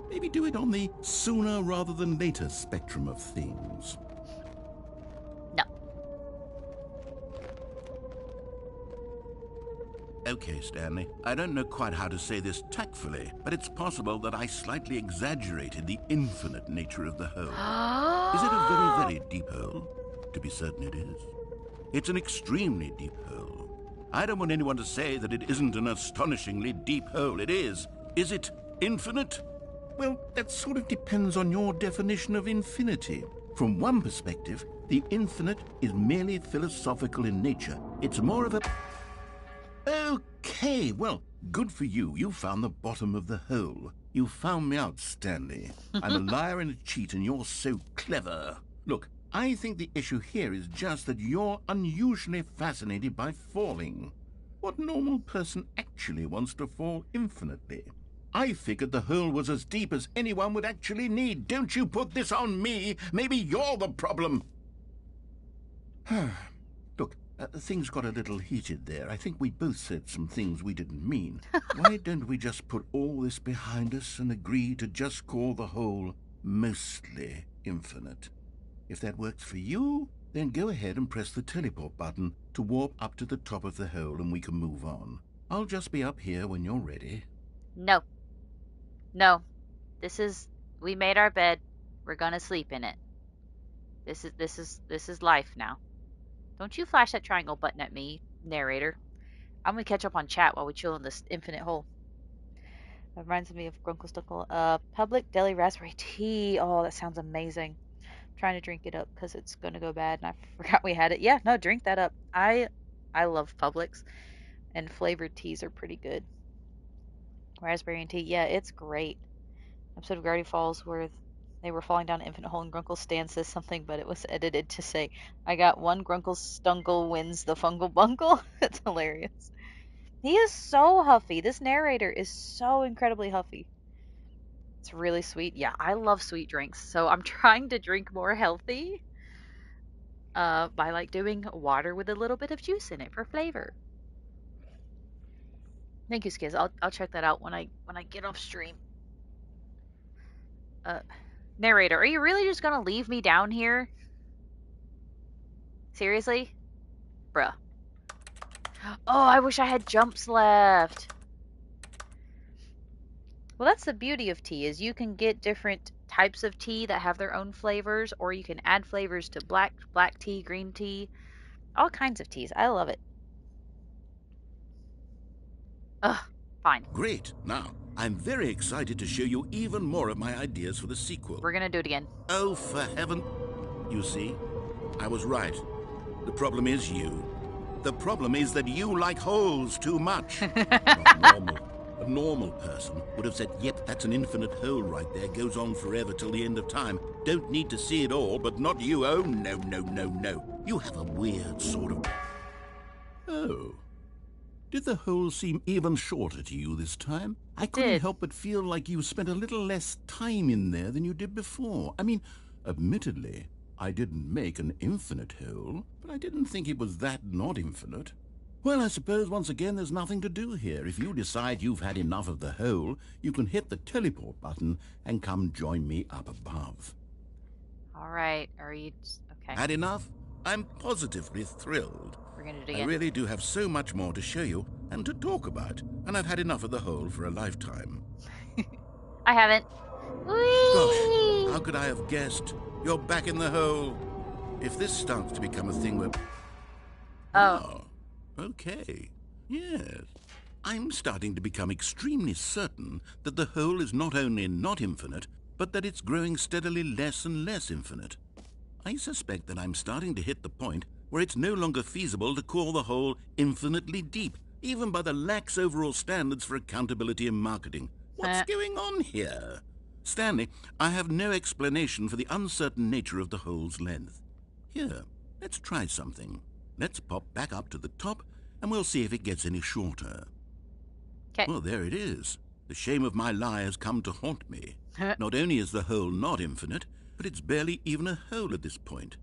Maybe do it on the sooner rather than later spectrum of things. No. Okay, Stanley, I don't know quite how to say this tactfully, but it's possible that I slightly exaggerated the infinite nature of the hole. Is it a very, very deep hole? To be certain it is. It's an extremely deep hole. I don't want anyone to say that it isn't an astonishingly deep hole. It is. Is it infinite? Well, that sort of depends on your definition of infinity. From one perspective, the infinite is merely philosophical in nature. It's more of a... Okay, well, good for you. You found the bottom of the hole. You found me out, Stanley. I'm a liar and a cheat, and you're so clever. Look, I think the issue here is just that you're unusually fascinated by falling. What normal person actually wants to fall infinitely? I figured the hole was as deep as anyone would actually need. Don't you put this on me. Maybe you're the problem. Look, things got a little heated there. I think we both said some things we didn't mean. Why don't we just put all this behind us and agree to just call the hole mostly infinite? If that works for you, then go ahead and press the teleport button to warp up to the top of the hole and we can move on. I'll just be up here when you're ready. No. No. We made our bed. We're gonna sleep in it. This is life now. Don't you flash that triangle button at me, narrator. I'm gonna catch up on chat while we chill in this infinite hole. That reminds me of Grunkle Stunkle. Public deli raspberry tea. Oh, that sounds amazing. I'm trying to drink it up because it's gonna go bad, and I forgot we had it. Yeah, no, drink that up. I love Publix, and flavored teas are pretty good. Raspberry and tea, yeah, it's great. Episode of Gravity Falls where they were falling down an infinite hole, and Grunkle Stan says something, but it was edited to say, "I got one Grunkle Stunkle wins the Fungal Bungle." That's hilarious. He is so huffy. This narrator is so incredibly huffy. It's really sweet. Yeah, I love sweet drinks, so I'm trying to drink more healthy. By like doing water with a little bit of juice in it for flavor. Thank you, Skiz. I'll check that out when I get off stream. Narrator, are you really just gonna leave me down here? Seriously? Bruh. Oh, I wish I had jumps left. Well, that's the beauty of tea, is you can get different types of tea that have their own flavors, or you can add flavors to black tea, green tea, all kinds of teas. I love it. Ugh, fine. Great. Now, I'm very excited to show you even more of my ideas for the sequel. We're gonna do it again. Oh, for heaven. You see, I was right. The problem is you. The problem is that you like holes too much. Not normal. A normal person would have said, yep, that's an infinite hole right there. Goes on forever till the end of time. Don't need to see it all, but not you. Oh, no, no, no, no. You have a weird sort of... Oh. Did the hole seem even shorter to you this time? I couldn't help but feel like you spent a little less time in there than you did before. I mean, admittedly, I didn't make an infinite hole, but I didn't think it was that not infinite. Well, I suppose once again there's nothing to do here. If you decide you've had enough of the hole, you can hit the teleport button and come join me up above. All right, are you... Okay. Had enough? I'm positively thrilled. We're gonna do it again. I really do have so much more to show you and to talk about, and I've had enough of the hole for a lifetime. I haven't. Whee! Gosh, how could I have guessed? You're back in the hole. If this starts to become a thing where... Oh. Okay. Yes. I'm starting to become extremely certain that the hole is not only not infinite, but that it's growing steadily less and less infinite. I suspect that I'm starting to hit the point where it's no longer feasible to call the hole infinitely deep, even by the lax overall standards for accountability in marketing. What's going on here? Stanley, I have no explanation for the uncertain nature of the hole's length. Here, let's try something. Let's pop back up to the top, and we'll see if it gets any shorter. Okay. Well, there it is. The shame of my lie has come to haunt me. Not only is the hole not infinite, but it's barely even a hole at this point.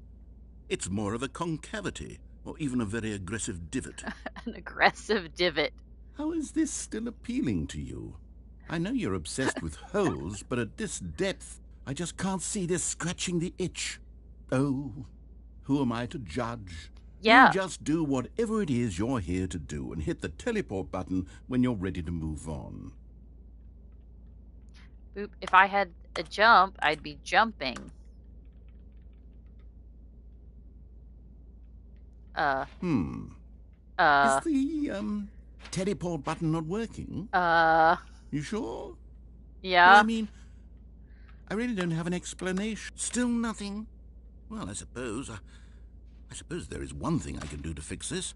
It's more of a concavity, or even a very aggressive divot. An aggressive divot. How is this still appealing to you? I know you're obsessed with holes, but at this depth, I just can't see this scratching the itch. Oh, who am I to judge? Yeah. You just do whatever it is you're here to do and hit the teleport button when you're ready to move on. Boop. If I had a jump, I'd be jumping. Is the, teleport button not working? You sure? Yeah. Well, I mean, I really don't have an explanation. Still nothing? Well, I suppose there is one thing I can do to fix this.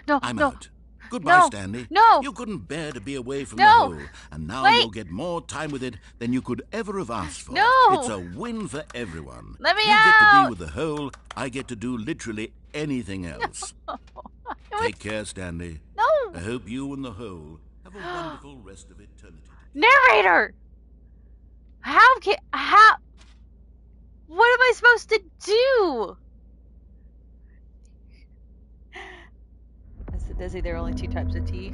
No, I'm no. out. Goodbye, No, Stanley. no. You couldn't bear to be away from No. the hole, and now Wait. you'll get more time with it than you could ever have asked for. No. It's a win for everyone. Let me you out. get to be with the hole. I get to do literally anything else. Take care, Stanley. No. I hope you and the hole have a wonderful rest of eternity. Narrator! How? What am I supposed to do? Desi, there are only 2 types of tea.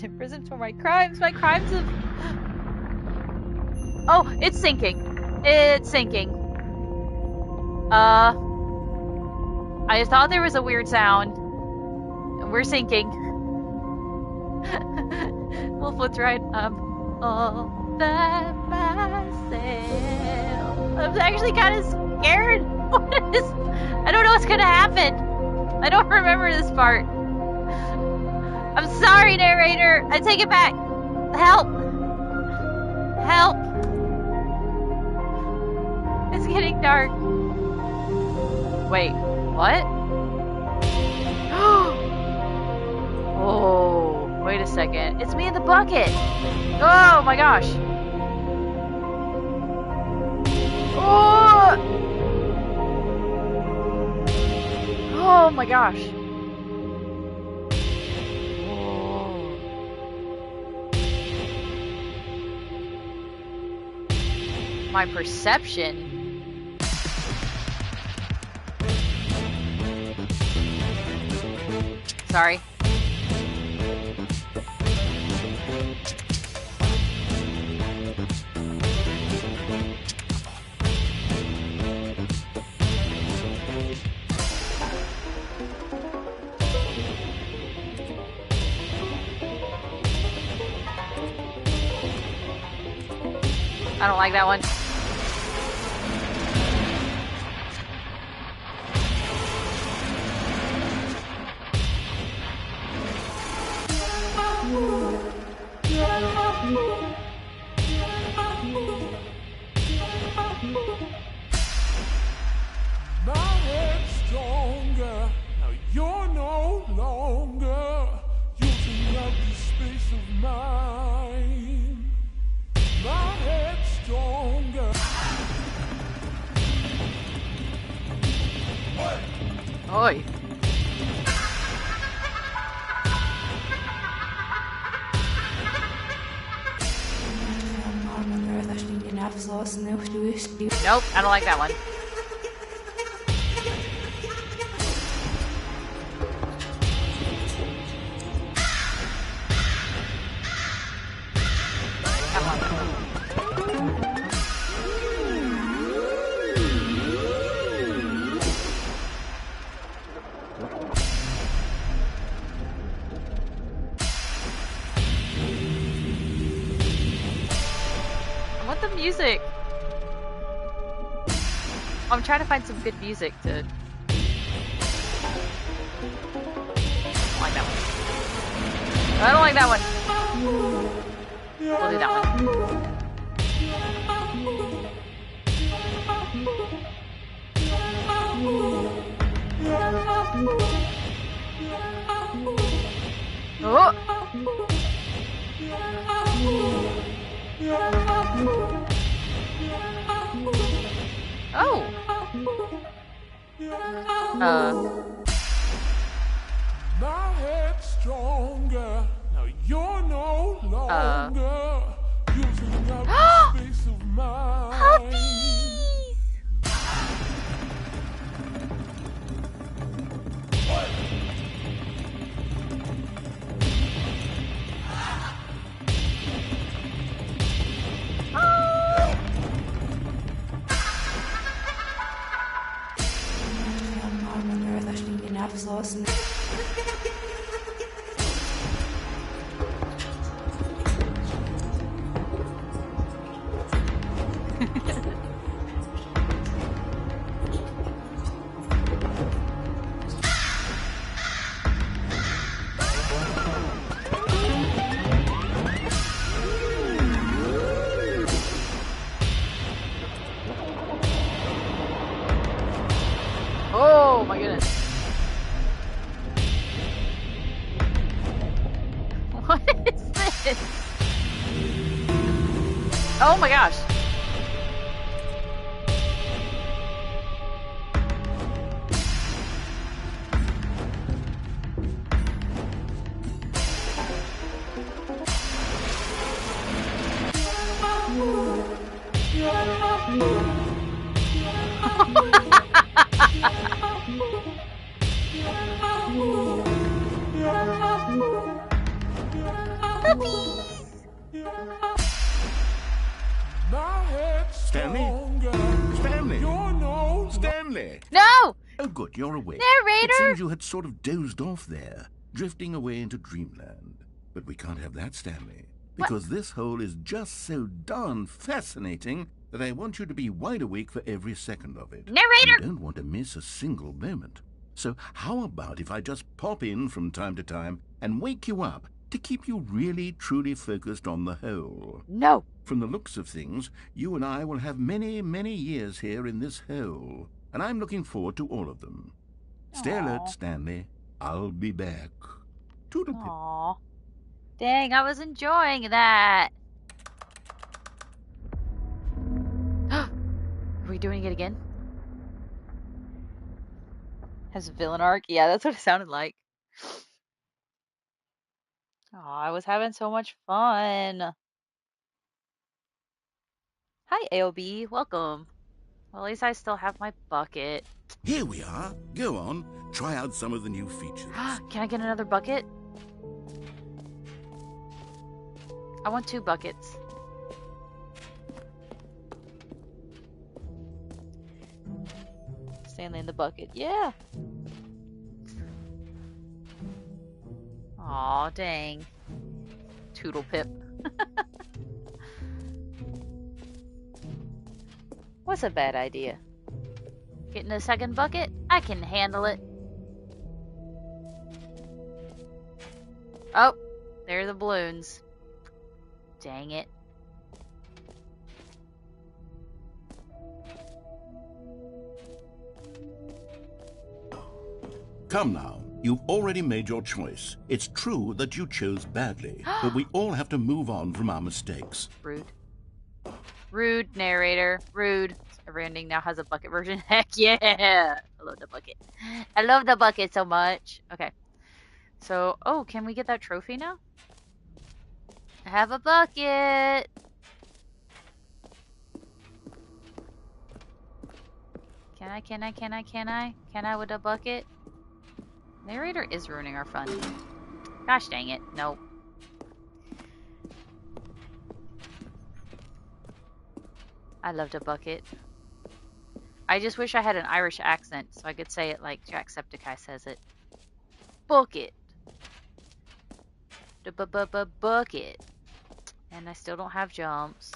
Imprisoned for my crimes of... Oh, it's sinking. It's sinking. Uh, I thought there was a weird sound. We're sinking. Wolfwood's right. I'm all by myself. I'm actually kind of scared. What is? I don't know what's gonna happen. I don't remember this part. I'm sorry, narrator. I take it back. Help! Help! It's getting dark. Wait, what? Oh, wait a second. It's me in the bucket. Oh my gosh. Oh! Oh my gosh. My perception. Sorry. I don't like that one. My head's stronger. Now you're no longer using up the space of mine. My head's stronger. Oi. Nope, I don't like that one. Come on. I want the music. I'm trying to find some good music to. I don't like that one. I don't like that one. We'll do that one. Oh! Oh! My head's stronger. Now you're no longer using up the space of mine. Puppies! Oh my goodness. What is this? Oh my gosh. My head's Stanley? stronger. Stanley? You're no Stanley? Stanley! No! Oh, good, you're awake. It Narrator! seems you had sort of dozed off there, drifting away into dreamland. But we can't have that, Stanley, What? because this hole is just so darn fascinating that I want you to be wide awake for every second of it. Narrator! You don't want to miss a single moment. So how about if I just pop in from time to time and wake you up to keep you really, truly focused on the hole? No! From the looks of things, you and I will have many, many years here in this hole, and I'm looking forward to all of them. Stay alert, Aw. Stanley. I'll be back. Toodle-pip. Aw. Dang, I was enjoying that. Are we doing it again? Has a villain arc? Yeah, that's what it sounded like. Aw, I was having so much fun. Hi, AOB. Welcome. Well, at least I still have my bucket. Here we are. Go on. Try out some of the new features. Can I get another bucket? I want 2 buckets. Stanley in the bucket. Yeah. Aw, dang. Toodle pip. What's a bad idea? Getting a second bucket? I can handle it. Oh, there are the balloons. Dang it. Come now. You've already made your choice. It's true that you chose badly, but we all have to move on from our mistakes. Rude. Rude, narrator. Rude. Every ending now has a bucket version. Heck yeah! I love the bucket. I love the bucket so much. Okay. So, oh, can we get that trophy now? I have a bucket! Can I with a bucket? Narrator is ruining our fun. Gosh dang it. Nope. I loved a bucket. I just wish I had an Irish accent so I could say it like Jacksepticeye says it. Bucket. The bucket. And I still don't have jumps.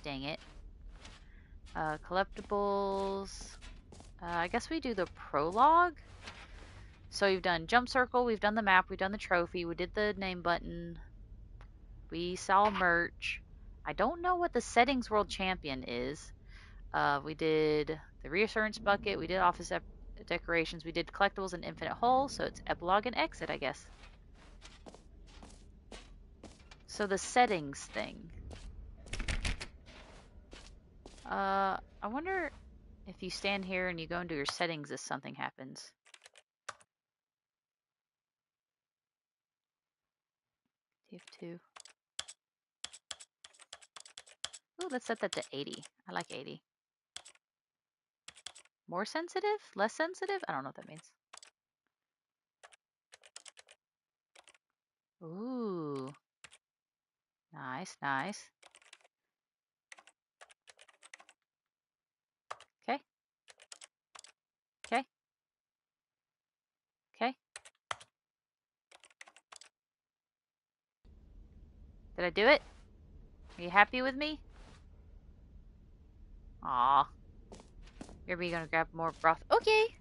Dang it. Collectibles. I guess we do the prologue. So we've done jump circle, we've done the map, we've done the trophy, we did the name button. We saw merch. I don't know what the settings world champion is. We did the reassurance bucket, we did office decorations, we did collectibles and infinite hole, so it's epilogue and exit, I guess. So the settings thing. I wonder if you stand here and you go into your settings if something happens. TF2. Ooh, let's set that to 80. I like 80. More sensitive? Less sensitive? I don't know what that means. Ooh. Nice, nice. Okay. Okay. Okay. Did I do it? Are you happy with me? Aw. You're gonna grab more broth. Okay.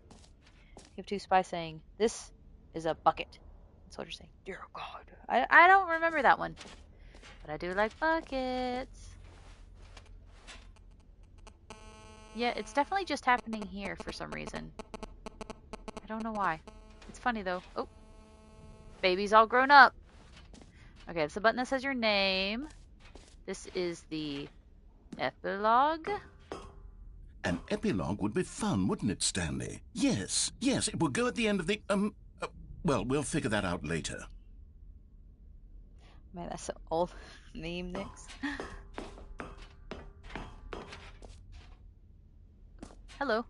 Give 2 spy saying, this is a bucket. That's what you're saying. Dear God. I don't remember that one. But I do like buckets. Yeah, it's definitely just happening here for some reason. I don't know why. It's funny though. Oh. Baby's all grown up. Okay, it's the button that says your name. This is the epilogue. An epilogue would be fun, wouldn't it, Stanley? Yes, yes, it will go at the end of the, well, we'll figure that out later. Man, that's an old meme mix. Hello.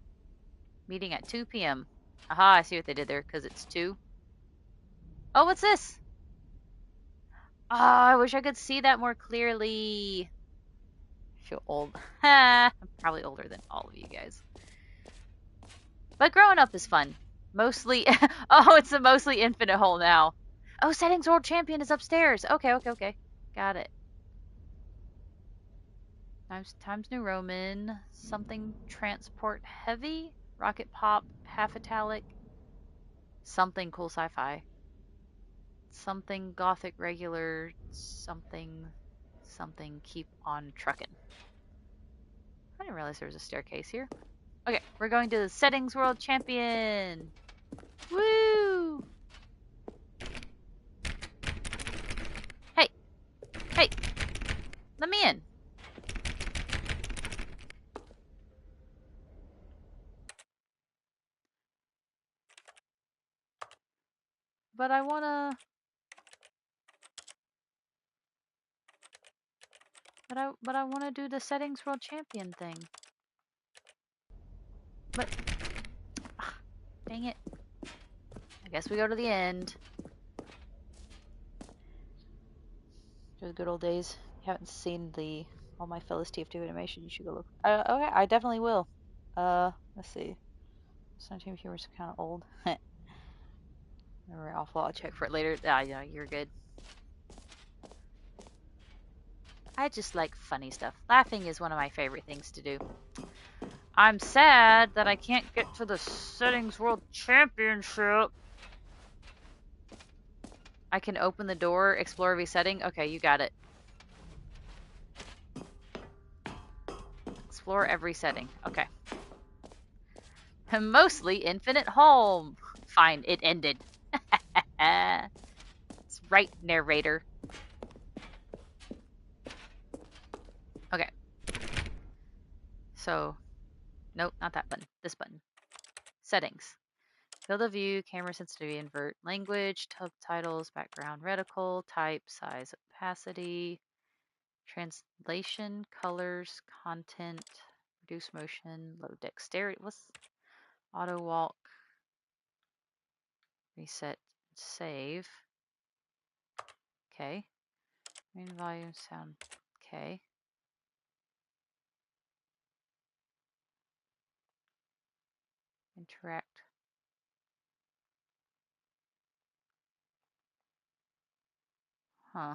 Meeting at 2 p.m. Aha, I see what they did there, because it's 2. Oh, what's this? Oh, I wish I could see that more clearly. I feel old. I'm probably older than all of you guys. But growing up is fun. Mostly, oh, it's a mostly infinite hole now. Oh, settings world champion is upstairs. Okay. Got it. Times New Roman, something transport heavy, rocket pop, half italic, something cool sci-fi, something gothic regular, something keep on truckin'. I didn't realize there was a staircase here. Okay, we're going to the settings world champion. Woo! Hey, hey, let me in. But I wanna. But I wanna do the settings world champion thing. But dang it. I guess we go to the end. To the good old days. If you haven't seen all my fellas TF2 animation, you should go look. Okay, I definitely will. Let's see. Some team humor's kind of old. Very awful. I'll check for it later. Yeah, you're good. I just like funny stuff. Laughing is one of my favorite things to do. I'm sad that I can't get to the settings world championship. I can open the door, explore every setting. Okay, you got it. Explore every setting. Okay. Mostly infinite home. Fine, it ended. It's right, narrator. Okay. So, nope, not that button. This button. Settings. Field of view, camera sensitivity, invert language, subtitles, background reticle, type, size, opacity, translation, colors, content, reduce motion, low dexterity. What's auto walk? Reset, save. Okay. Main volume, sound. Okay. Interact. Huh.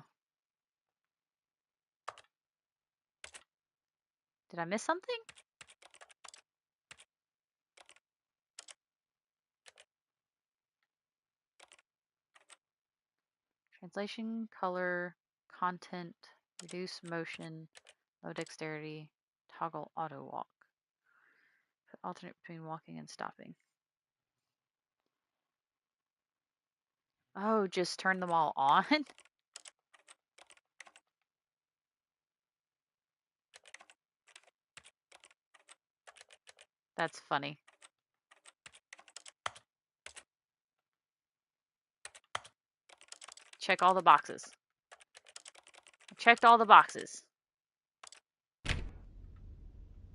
Did I miss something? Translation, color, content, reduce motion, low dexterity, toggle auto walk. Alternate between walking and stopping. Oh, just turn them all on? That's funny. Check all the boxes. I checked all the boxes.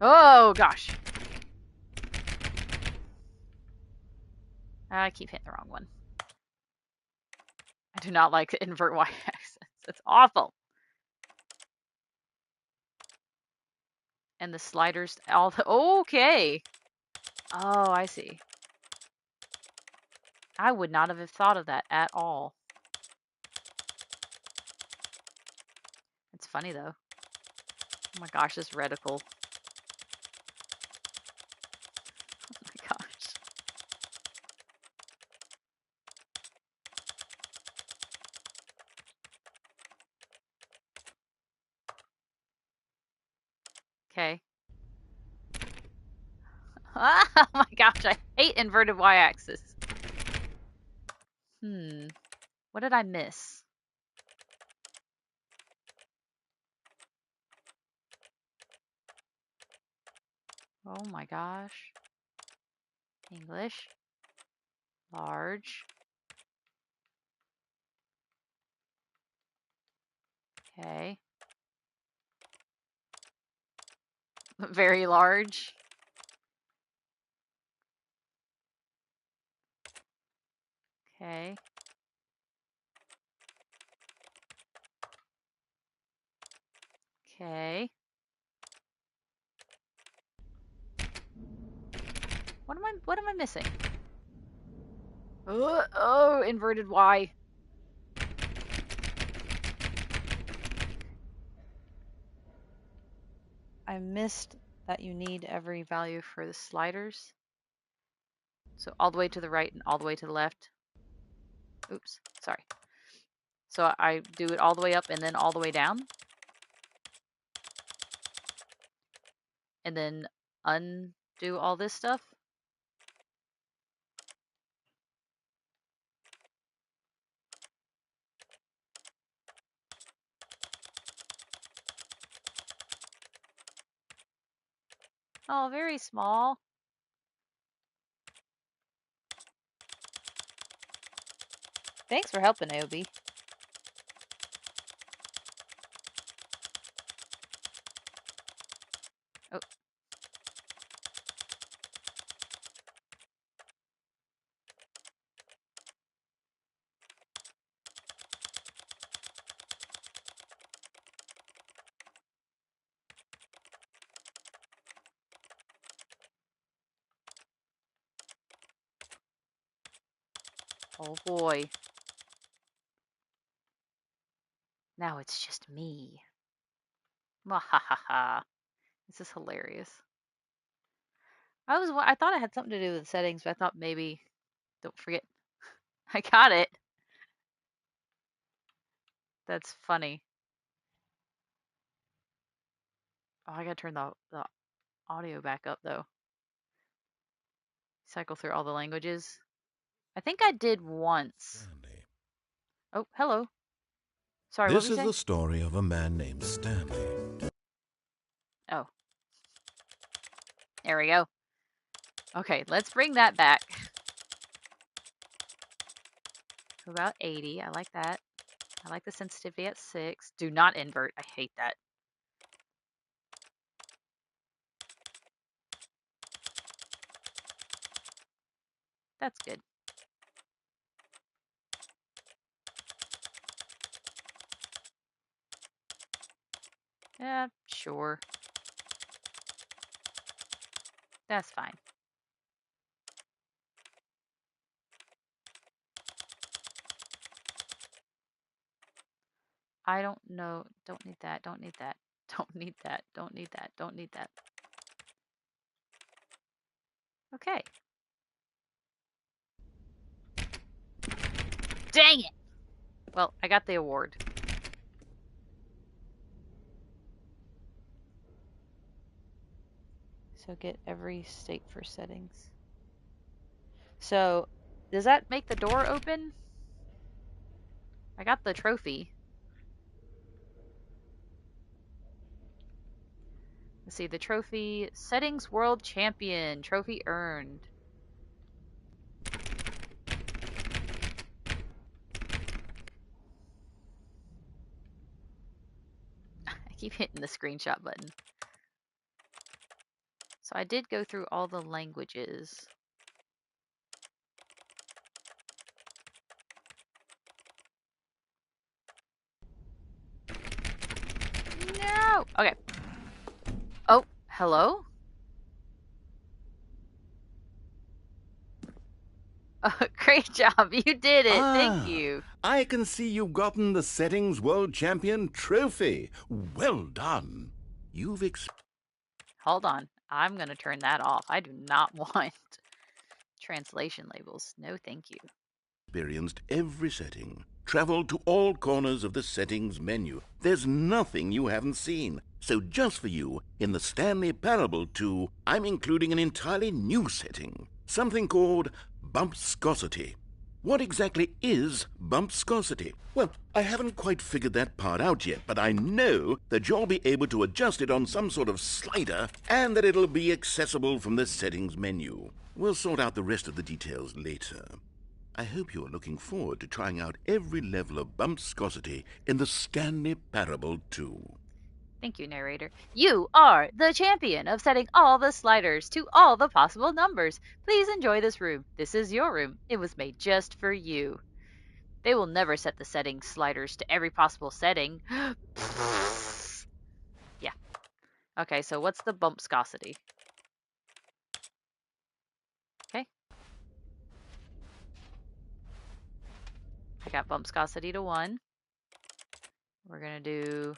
Oh, gosh. I keep hitting the wrong one. I do not like the invert y-axis. It's awful. And the sliders, all the... Okay. Oh, I see. I would not have thought of that at all. It's funny, though. Oh my gosh, this reticle. Oh my gosh. Okay. Oh my gosh, I hate inverted y-axis. What did I miss? Oh my gosh. English. Large. Okay. Very large. Okay. Okay. What am I missing? Oh, inverted Y. I missed that you need every value for the sliders. So all the way to the right and all the way to the left. Oops, sorry. So I do it all the way up and then all the way down. And then undo all this stuff. Oh, very small. Thanks for helping, AOB. Oh. Oh boy. Now it's just me. Mwahaha. This is hilarious. I thought it had something to do with the settings, but I thought maybe don't forget. I got it. That's funny. Oh, I gotta turn the audio back up though. Cycle through all the languages. I think I did once. Stanley. Oh, hello. Sorry, what were This you is saying? the story of a man named Stanley. Oh, there we go. Okay, let's bring that back to about 80. I like that. I like the sensitivity at 6. Do not invert. I hate that. That's good. Yeah, sure. That's fine. I don't know. Don't need that. Don't need that. Don't need that. Don't need that. Don't need that. Okay. Dang it! Well, I got the award. So get every state for settings. So, does that make the door open? I got the trophy. Let's see, the trophy. Settings World Champion. Trophy earned. I keep hitting the screenshot button. So I did go through all the languages. No! Okay. Oh, hello? Great job. You did it. Thank you. I can see you've gotten the Settings World Champion trophy. Well done. You've Hold on. I'm going to turn that off. I do not want translation labels. No, thank you. experienced every setting, traveled to all corners of the settings menu. There's nothing you haven't seen. So just for you, in the Stanley Parable 2, I'm including an entirely new setting, something called bumpscosity. What exactly is bumpscosity? Well, I haven't quite figured that part out yet, but I know that you'll be able to adjust it on some sort of slider and that it'll be accessible from the settings menu. We'll sort out the rest of the details later. I hope you are looking forward to trying out every level of bumpscosity in the Stanley Parable 2. Thank you, narrator. You are the champion of setting all the sliders to all the possible numbers. Please enjoy this room. This is your room. It was made just for you. They will never set the setting sliders to every possible setting. Yeah. Okay, so what's the bumpscosity? I got bump viscosity to 1. We're going to do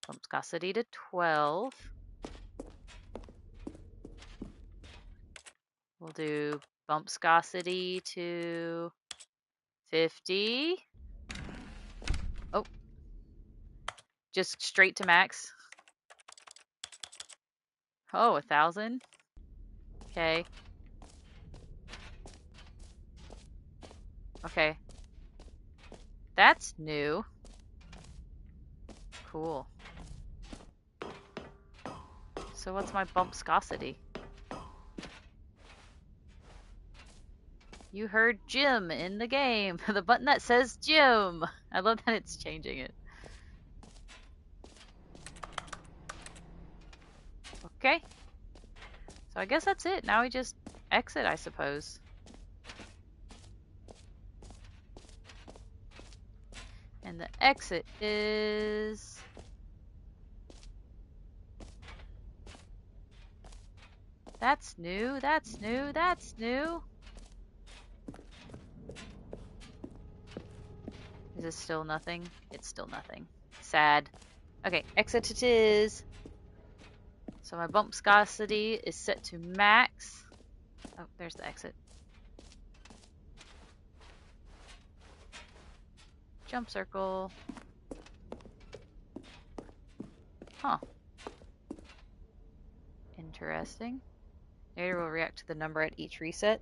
bump viscosity to 12. We'll do bump viscosity to 50. Oh, just straight to max. Oh, 1,000. Okay. Okay. That's new. Cool. So what's my bump viscosity? You heard Jim in the game. The button that says Jim. I love that it's changing it. Okay. So I guess that's it. Now we just exit, I suppose. And the exit is... That's new, that's new, that's new. Is this still nothing? It's still nothing. Sad. Okay, exit it is. So my bump viscosity is set to max. Oh, there's the exit. Jump circle. Huh. Interesting. Narrator will react to the number at each reset.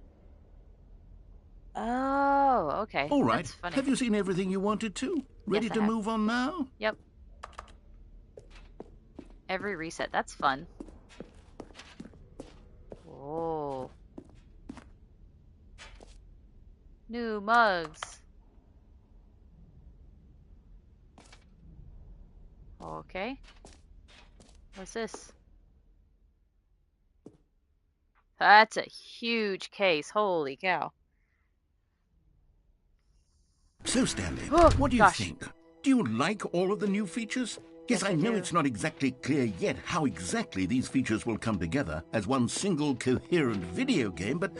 Oh, okay. All right. That's funny. Have you seen everything you wanted to? Ready Yes, I to have. move on now? Yep. Every reset. That's fun. Whoa. New mugs. Okay. What's this? That's a huge case. Holy cow. So, Stanley, Oh, what do you gosh. think? Do you like all of the new features? Yes, Yes, I I know do. it's not exactly clear yet how exactly these features will come together as one single coherent video game, but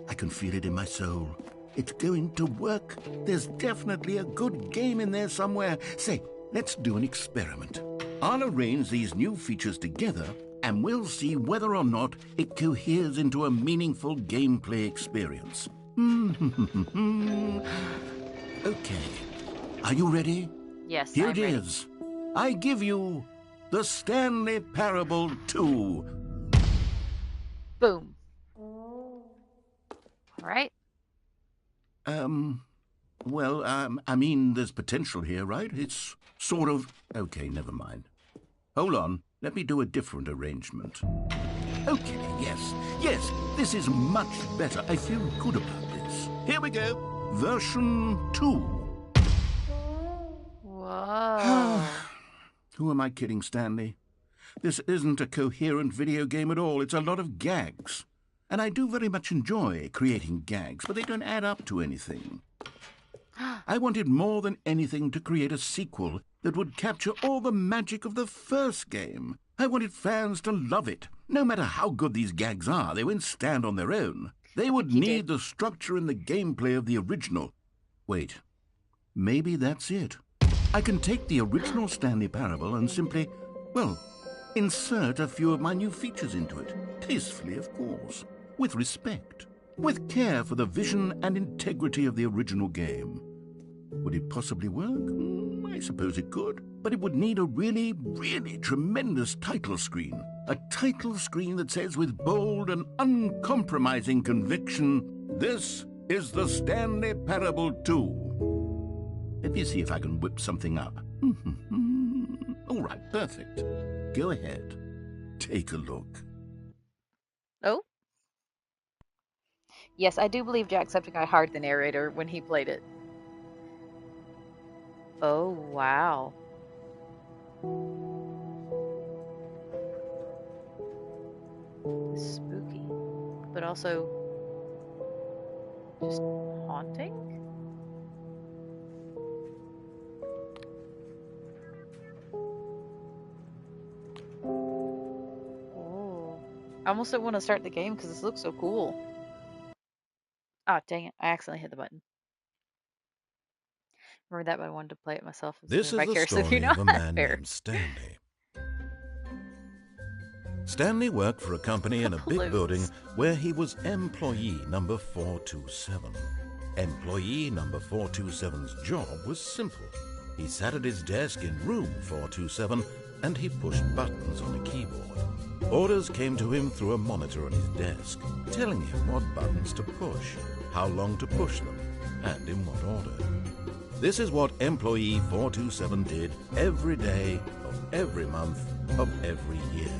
I can feel it in my soul. It's going to work. There's definitely a good game in there somewhere. Say, let's do an experiment. I'll arrange these new features together, and we'll see whether or not it coheres into a meaningful gameplay experience. Okay. Are you ready? Yes, Here I'm it ready. is. I give you the Stanley Parable 2. Boom. All right. I mean, there's potential here, right? It's sort of... Okay, never mind. Hold on. Let me do a different arrangement. Okay, yes, this is much better. I feel good about this. Here we go. Version 2. Whoa. Who am I kidding, Stanley? This isn't a coherent video game at all. It's a lot of gags. And I do very much enjoy creating gags, but they don't add up to anything. I wanted more than anything to create a sequel that would capture all the magic of the first game. I wanted fans to love it. No matter how good these gags are, they won't stand on their own. They would you need did. the structure and the gameplay of the original. Wait, maybe that's it. I can take the original Stanley Parable and simply, well, insert a few of my new features into it. Tastefully, of course. With respect. With care for the vision and integrity of the original game. Would it possibly work? I suppose it could. But it would need a really, really tremendous title screen. A title screen that says with bold and uncompromising conviction, "This is the Stanley Parable 2." Let me see if I can whip something up. All right, perfect. Go ahead. Take a look. Oh? Yes, I do believe Jacksepticeye hired the narrator when he played it. Oh, wow. Spooky. But also just haunting? Oh. I almost don't want to start the game because this looks so cool. Ah, dang it. I accidentally hit the button. Remember that, but I wanted to play it myself This is the vicariously through story not of a man fair. named Stanley. Stanley worked for a company in a big Balloons. building where he was employee number 427. Employee number 427's job was simple. He sat at his desk in room 427 and he pushed buttons on a keyboard. Orders came to him through a monitor on his desk, telling him what buttons to push, how long to push them, and in what order. This is what employee 427 did every day of every month of every year.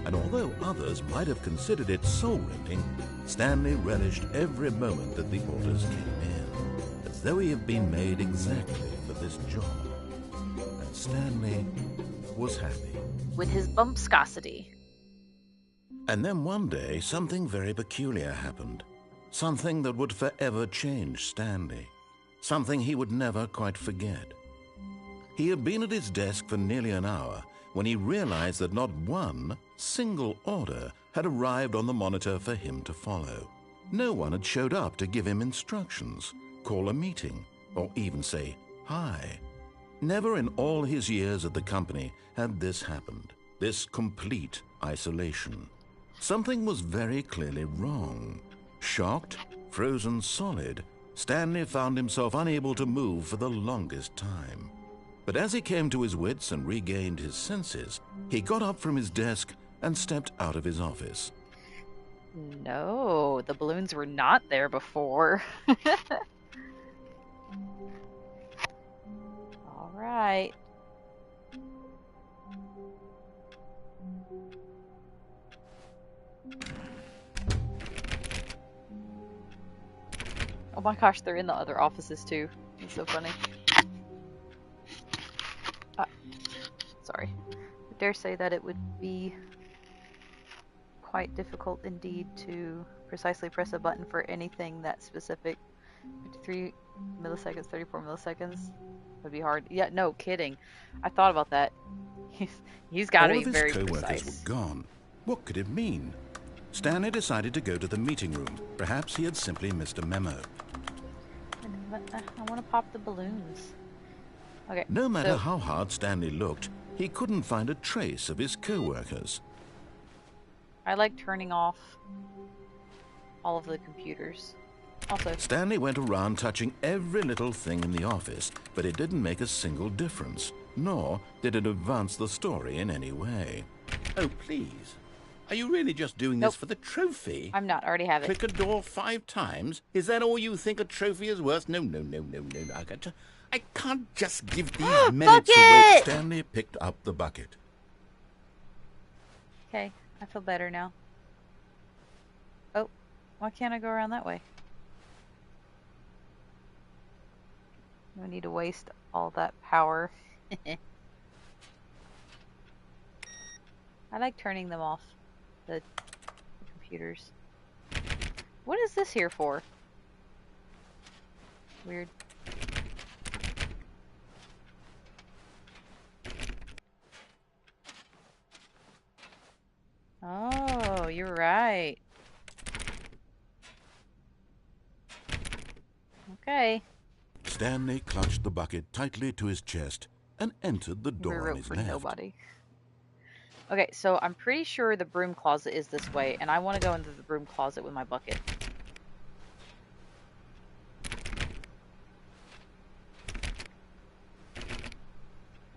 And although others might have considered it soul-rending, Stanley relished every moment that the orders came in, as though he had been made exactly for this job. And Stanley was happy. With his bumpscosity. And then one day, something very peculiar happened. Something that would forever change Stanley. Something he would never quite forget. He had been at his desk for nearly an hour when he realized that not one single order had arrived on the monitor for him to follow. No one had showed up to give him instructions, call a meeting, or even say hi. Never in all his years at the company had this happened, this complete isolation. Something was very clearly wrong. Shocked, frozen solid, Stanley found himself unable to move for the longest time. But as he came to his wits and regained his senses, he got up from his desk and stepped out of his office. No, the balloons were not there before. All right. Oh my gosh, they're in the other offices too. It's so funny. Sorry. I dare say that it would be quite difficult indeed to precisely press a button for anything that specific. 53 milliseconds, 34 milliseconds would be hard. Yeah, no kidding. I thought about that. He's got to be very All of his co-workers precise. were gone. What could it mean? Stanley decided to go to the meeting room. Perhaps he had simply missed a memo. I want to pop the balloons. Okay. No matter how hard Stanley looked, he couldn't find a trace of his co-workers. I like turning off all of the computers. Also, Stanley went around touching every little thing in the office, but it didn't make a single difference, nor did it advance the story in any way. Oh, please. Are you really just doing Nope. this for the trophy? I'm not. I already have it. Click a door 5 times? Is that all you think a trophy is worth? No. I can't just give these minutes away. Bucket! Stanley picked up the bucket. Okay, I feel better now. Oh, why can't I go around that way? No need to waste all that power. I like turning them off, the computers. What is this here for? Weird. Oh, you're right. Okay. Stanley clutched the bucket tightly to his chest and entered the door on Rewrote his for left. nobody. Okay, so I'm pretty sure the broom closet is this way, and I want to go into the broom closet with my bucket.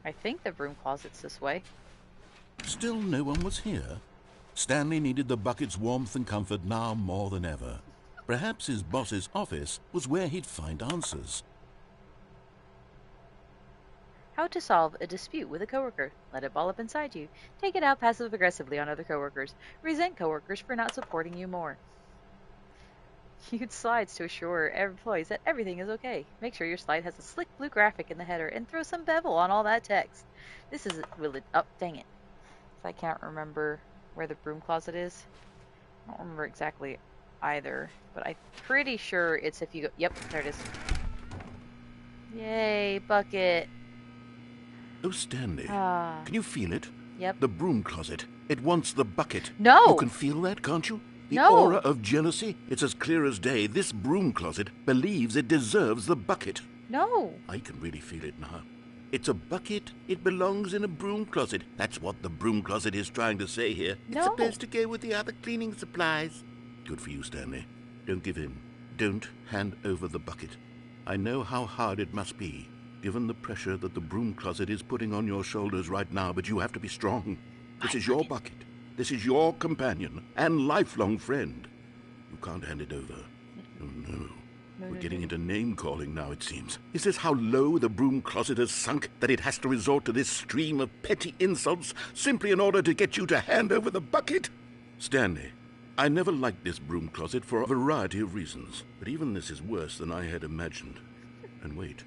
I think the broom closet's this way. Still no one was here. Stanley needed the bucket's warmth and comfort now more than ever. Perhaps his boss's office was where he'd find answers. How to solve a dispute with a coworker. Let it ball up inside you. Take it out passive-aggressively on other coworkers. Resent coworkers for not supporting you more. Use slides to assure employees that everything is okay. Make sure your slide has a slick blue graphic in the header and throw some bevel on all that text. This is really... Oh, dang it. I can't remember where the broom closet is. I don't remember exactly either, but I'm pretty sure it's if you go... Yep, there it is. Yay, bucket. Oh, Stanley, Ah. can you feel it? Yep. The broom closet. It wants the bucket. No! You can feel that, can't you? The No! aura of jealousy. It's as clear as day. This broom closet believes it deserves the bucket. No. I can really feel it now. It's a bucket. It belongs in a broom closet. That's what the broom closet is trying to say here. It's No. supposed to go with the other cleaning supplies. Good for you, Stanley. Don't give in. Don't hand over the bucket. I know how hard it must be, given the pressure that the broom closet is putting on your shoulders right now, but you have to be strong. This is your bucket. This is your companion and lifelong friend. You can't hand it over. Oh, no. We're getting into name-calling now, it seems. Is this how low the broom closet has sunk, that it has to resort to this stream of petty insults simply in order to get you to hand over the bucket? Stanley, I never liked this broom closet for a variety of reasons, but even this is worse than I had imagined. And wait,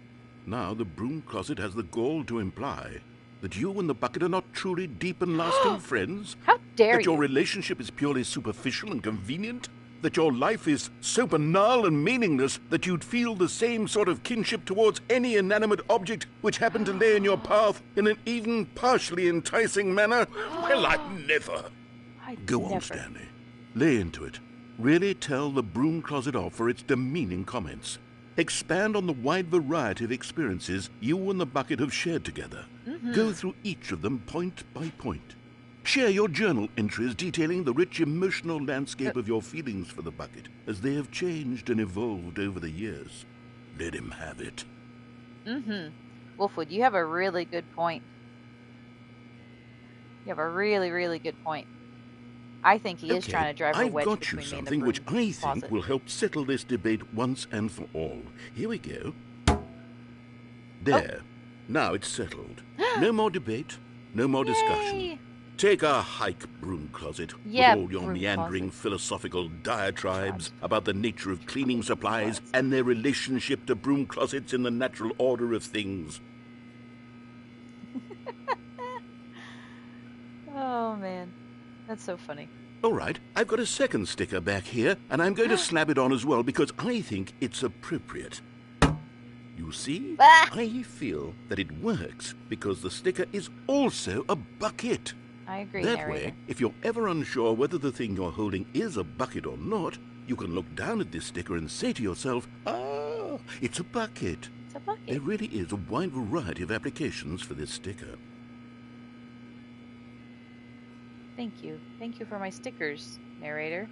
now the broom closet has the gall to imply that you and the bucket are not truly deep and lasting friends? How dare That your you? relationship is purely superficial and convenient? That your life is so banal and meaningless that you'd feel the same sort of kinship towards any inanimate object which happened to lay in your path in an even partially enticing manner? Well, I'd never. Go on, Stanley. Lay into it. Really tell the broom closet off for its demeaning comments. Expand on the wide variety of experiences you and the bucket have shared together. Go through each of them point by point. Share your journal entries detailing the rich emotional landscape of your feelings for the bucket as they have changed and evolved over the years. Let him have it. Wolfwood, you have a really good point. You have a really, really good point. I think he is trying to drive a wedge I've got between you me and the something broom which I think closet. will help settle this debate once and for all. Here we go. There. Now it's settled. No more debate. No more discussion. Yay! Take a hike, broom closet, Yeah, with all your broom meandering closet. philosophical diatribes about the nature of cleaning supplies and their relationship to broom closets in the natural order of things. Oh, man. That's so funny. All right, I've got a second sticker back here, and I'm going to slap it on as well because I think it's appropriate. You see? Ah! I feel that it works because the sticker is also a bucket. I agree, That narrator. way, if you're ever unsure whether the thing you're holding is a bucket or not, you can look down at this sticker and say to yourself, ah, it's a bucket. It's a bucket. There really is a wide variety of applications for this sticker. Thank you. Thank you for my stickers, narrator.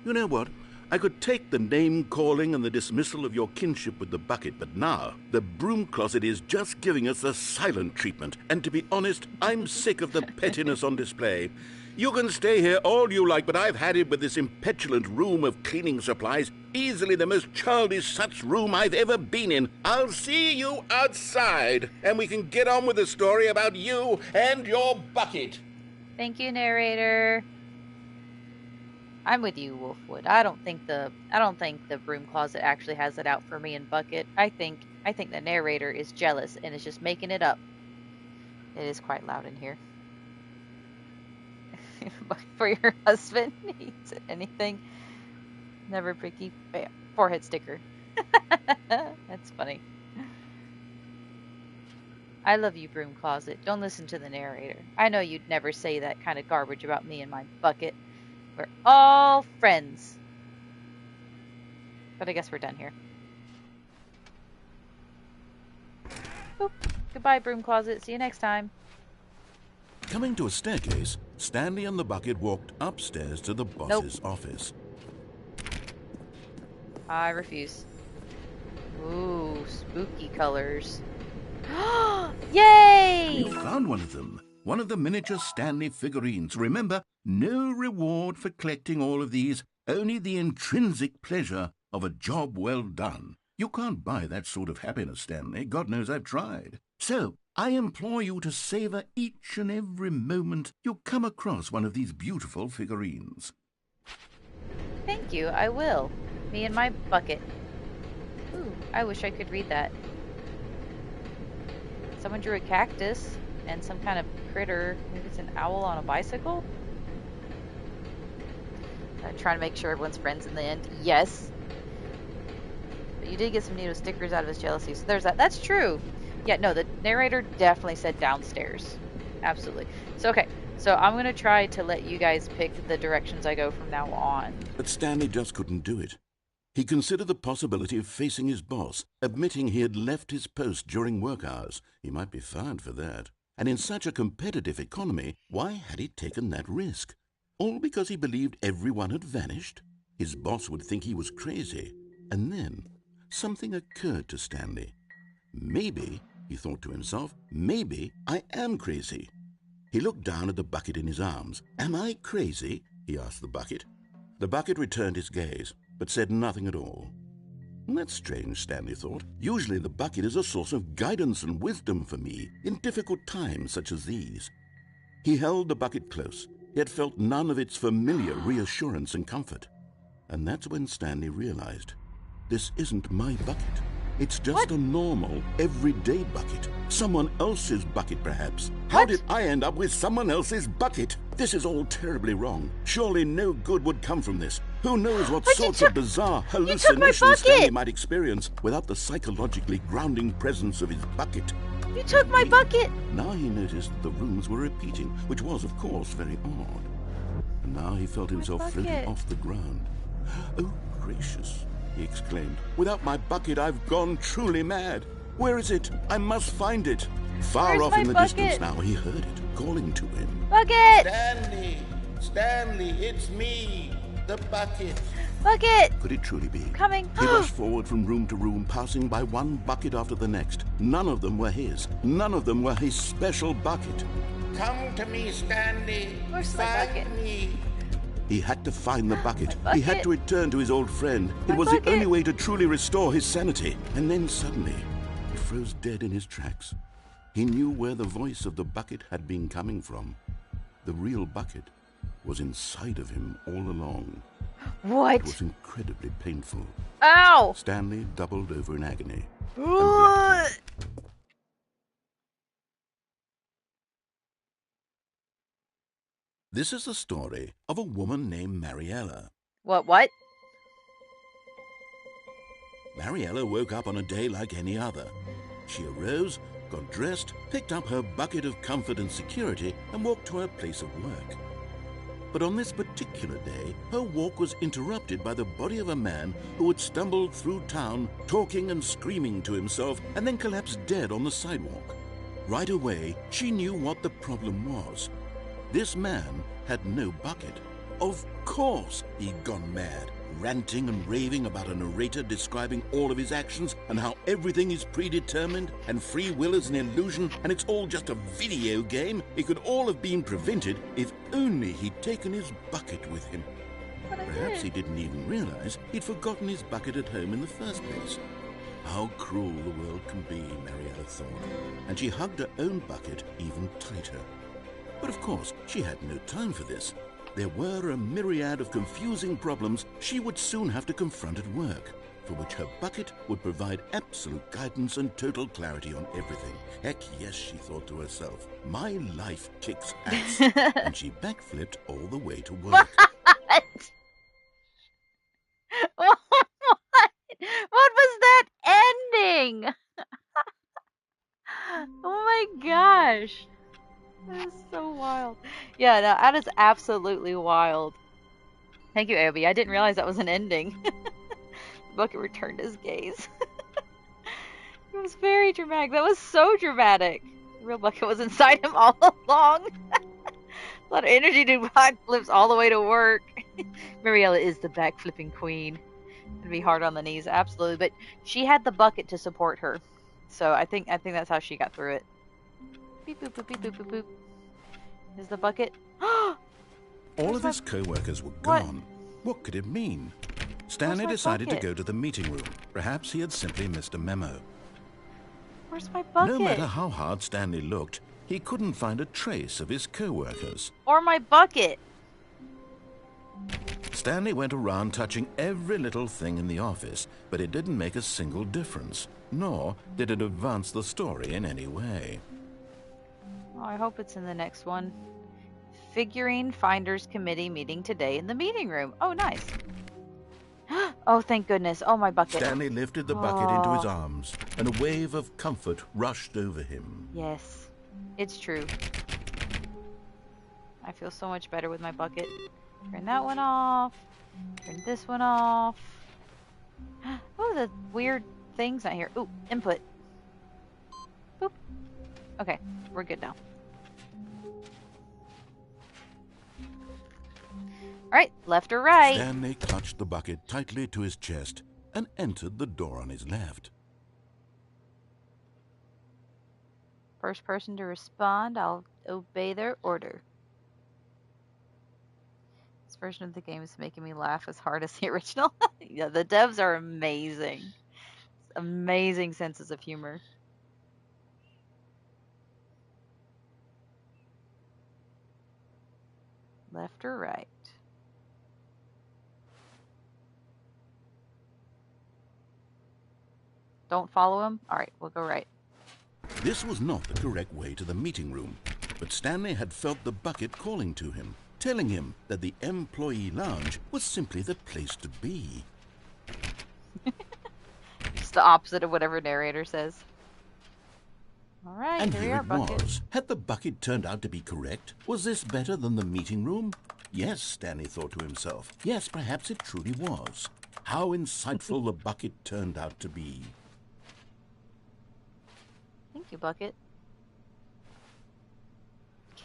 You know what? I could take the name-calling and the dismissal of your kinship with the bucket, but now the broom closet is just giving us the silent treatment. And to be honest, I'm sick of the pettiness on display. You can stay here all you like, but I've had it with this impetulant room of cleaning supplies. Easily the most childish such room I've ever been in. I'll see you outside, and we can get on with the story about you and your bucket. Thank you, narrator. I'm with you, Wolfwood. I don't think the broom closet actually has it out for me and Bucket. I think the narrator is jealous and is just making it up. It is quite loud in here. For your husband needs anything. Never picky. Bam. Forehead sticker. That's funny. I love you, broom closet. Don't listen to the narrator. I know you'd never say that kind of garbage about me and my bucket. We're all friends. But I guess we're done here. Boop. Goodbye, broom closet. See you next time. Coming to a staircase, Stanley and the bucket walked upstairs to the boss's office. I refuse. Ooh, spooky colors. Yay! You found one of them. One of the miniature Stanley figurines. Remember, no reward for collecting all of these, only the intrinsic pleasure of a job well done. You can't buy that sort of happiness, Stanley. God knows I've tried. So, I implore you to savor each and every moment you come across one of these beautiful figurines. Thank you, I will. Me and my bucket. Ooh, I wish I could read that. Someone drew a cactus and some kind of critter. Maybe it's an owl on a bicycle? Trying to make sure everyone's friends in the end. Yes. But you did get some neato stickers out of his jealousy, so there's that. That's true. Yeah, no, the narrator definitely said downstairs. Absolutely. So, okay. So I'm going to try to let you guys pick the directions I go from now on. But Stanley just couldn't do it. He considered the possibility of facing his boss, admitting he had left his post during work hours. He might be fired for that. And in such a competitive economy, why had he taken that risk? All because he believed everyone had vanished? His boss would think he was crazy. And then something occurred to Stanley. Maybe, he thought to himself, maybe I am crazy. He looked down at the bucket in his arms. Am I crazy? He asked the bucket. The bucket returned his gaze, but said nothing at all. That's strange, Stanley thought. Usually the bucket is a source of guidance and wisdom for me in difficult times such as these. He held the bucket close, yet felt none of its familiar reassurance and comfort. And that's when Stanley realized, this isn't my bucket. It's just a normal, everyday bucket. Someone else's bucket, perhaps. How did I end up with someone else's bucket? This is all terribly wrong. Surely no good would come from this. Who knows what sorts of bizarre hallucinations Stanley might experience without the psychologically grounding presence of his bucket. You took my bucket! Now he noticed that the rooms were repeating, which was, of course, very odd. And now he felt himself floating off the ground. Oh, gracious, he exclaimed. Without my bucket, I've gone truly mad. Where is it? I must find it. Far off in the distance now, he heard it, calling to him. Bucket! Stanley! Stanley, it's me! The bucket! Bucket! Could it truly be? Coming. He rushed forward from room to room, passing by one bucket after the next. None of them were his. None of them were his special bucket. Come to me, Stanley. Where's my bucket? Me. He had to find the bucket. He had to return to his old friend. It was the only way to truly restore his sanity. And then suddenly, he froze dead in his tracks. He knew where the voice of the bucket had been coming from. The real bucket was inside of him all along. What? It was incredibly painful. Ow! Stanley doubled over in agony. This is the story of a woman named Mariella. What? Mariella woke up on a day like any other. She arose, got dressed, picked up her bucket of comfort and security, and walked to her place of work. But on this particular day, her walk was interrupted by the body of a man who had stumbled through town, talking and screaming to himself, and then collapsed dead on the sidewalk. Right away, she knew what the problem was. This man had no bucket. Of course he'd gone mad, ranting and raving about a narrator describing all of his actions and how everything is predetermined and free will is an illusion and it's all just a video game. It could all have been prevented if only he'd taken his bucket with him. Perhaps he didn't even realize he'd forgotten his bucket at home in the first place. How cruel the world can be, Mariella thought, and she hugged her own bucket even tighter. But of course, she had no time for this. There were a myriad of confusing problems she would soon have to confront at work, for which her bucket would provide absolute guidance and total clarity on everything. Heck yes, she thought to herself. My life kicks ass. And she backflipped all the way to work. What? What was that ending? Oh my gosh. That is so wild. Yeah, no, that is absolutely wild. Thank you, Abby. I didn't realize that was an ending. Bucket returned his gaze. It was very dramatic. That was so dramatic. The real Bucket was inside him all along. A lot of energy to backflips all the way to work. Mariella is the backflipping queen. It'd be hard on the knees, absolutely. But she had the bucket to support her. So I think that's how she got through it. Beep boop boop beep boop boop boop. Is the bucket? All of his co-workers were gone. What could it mean? Stanley decided to go to the meeting room. Perhaps he had simply missed a memo. Where's my bucket? No matter how hard Stanley looked, he couldn't find a trace of his co-workers. Or my bucket. Stanley went around touching every little thing in the office, but it didn't make a single difference, nor did it advance the story in any way. Oh, I hope it's in the next one. Figurine Finders Committee meeting today in the meeting room. Oh, nice. Oh, thank goodness. Oh, my bucket. Stanley lifted the bucket into his arms, and a wave of comfort rushed over him. Yes, it's true. I feel so much better with my bucket. Turn that one off. Turn this one off. the weird things not here? Ooh, input. Boop. Okay, we're good now. Alright, left or right? Stanley clutched the bucket tightly to his chest and entered the door on his left. First person to respond, I'll obey their order. This version of the game is making me laugh as hard as the original. Yeah, the devs are amazing. Amazing senses of humor. Left or right? Don't follow him? Alright, we'll go right. This was not the correct way to the meeting room, but Stanley had felt the bucket calling to him, telling him that the employee lounge was simply the place to be. It's the opposite of whatever narrator says. Alright, And here we here are, it bucket. was. Had the bucket turned out to be correct? Was this better than the meeting room? Yes, Stanley thought to himself. Yes, perhaps it truly was. How insightful the bucket turned out to be. Thank you, bucket.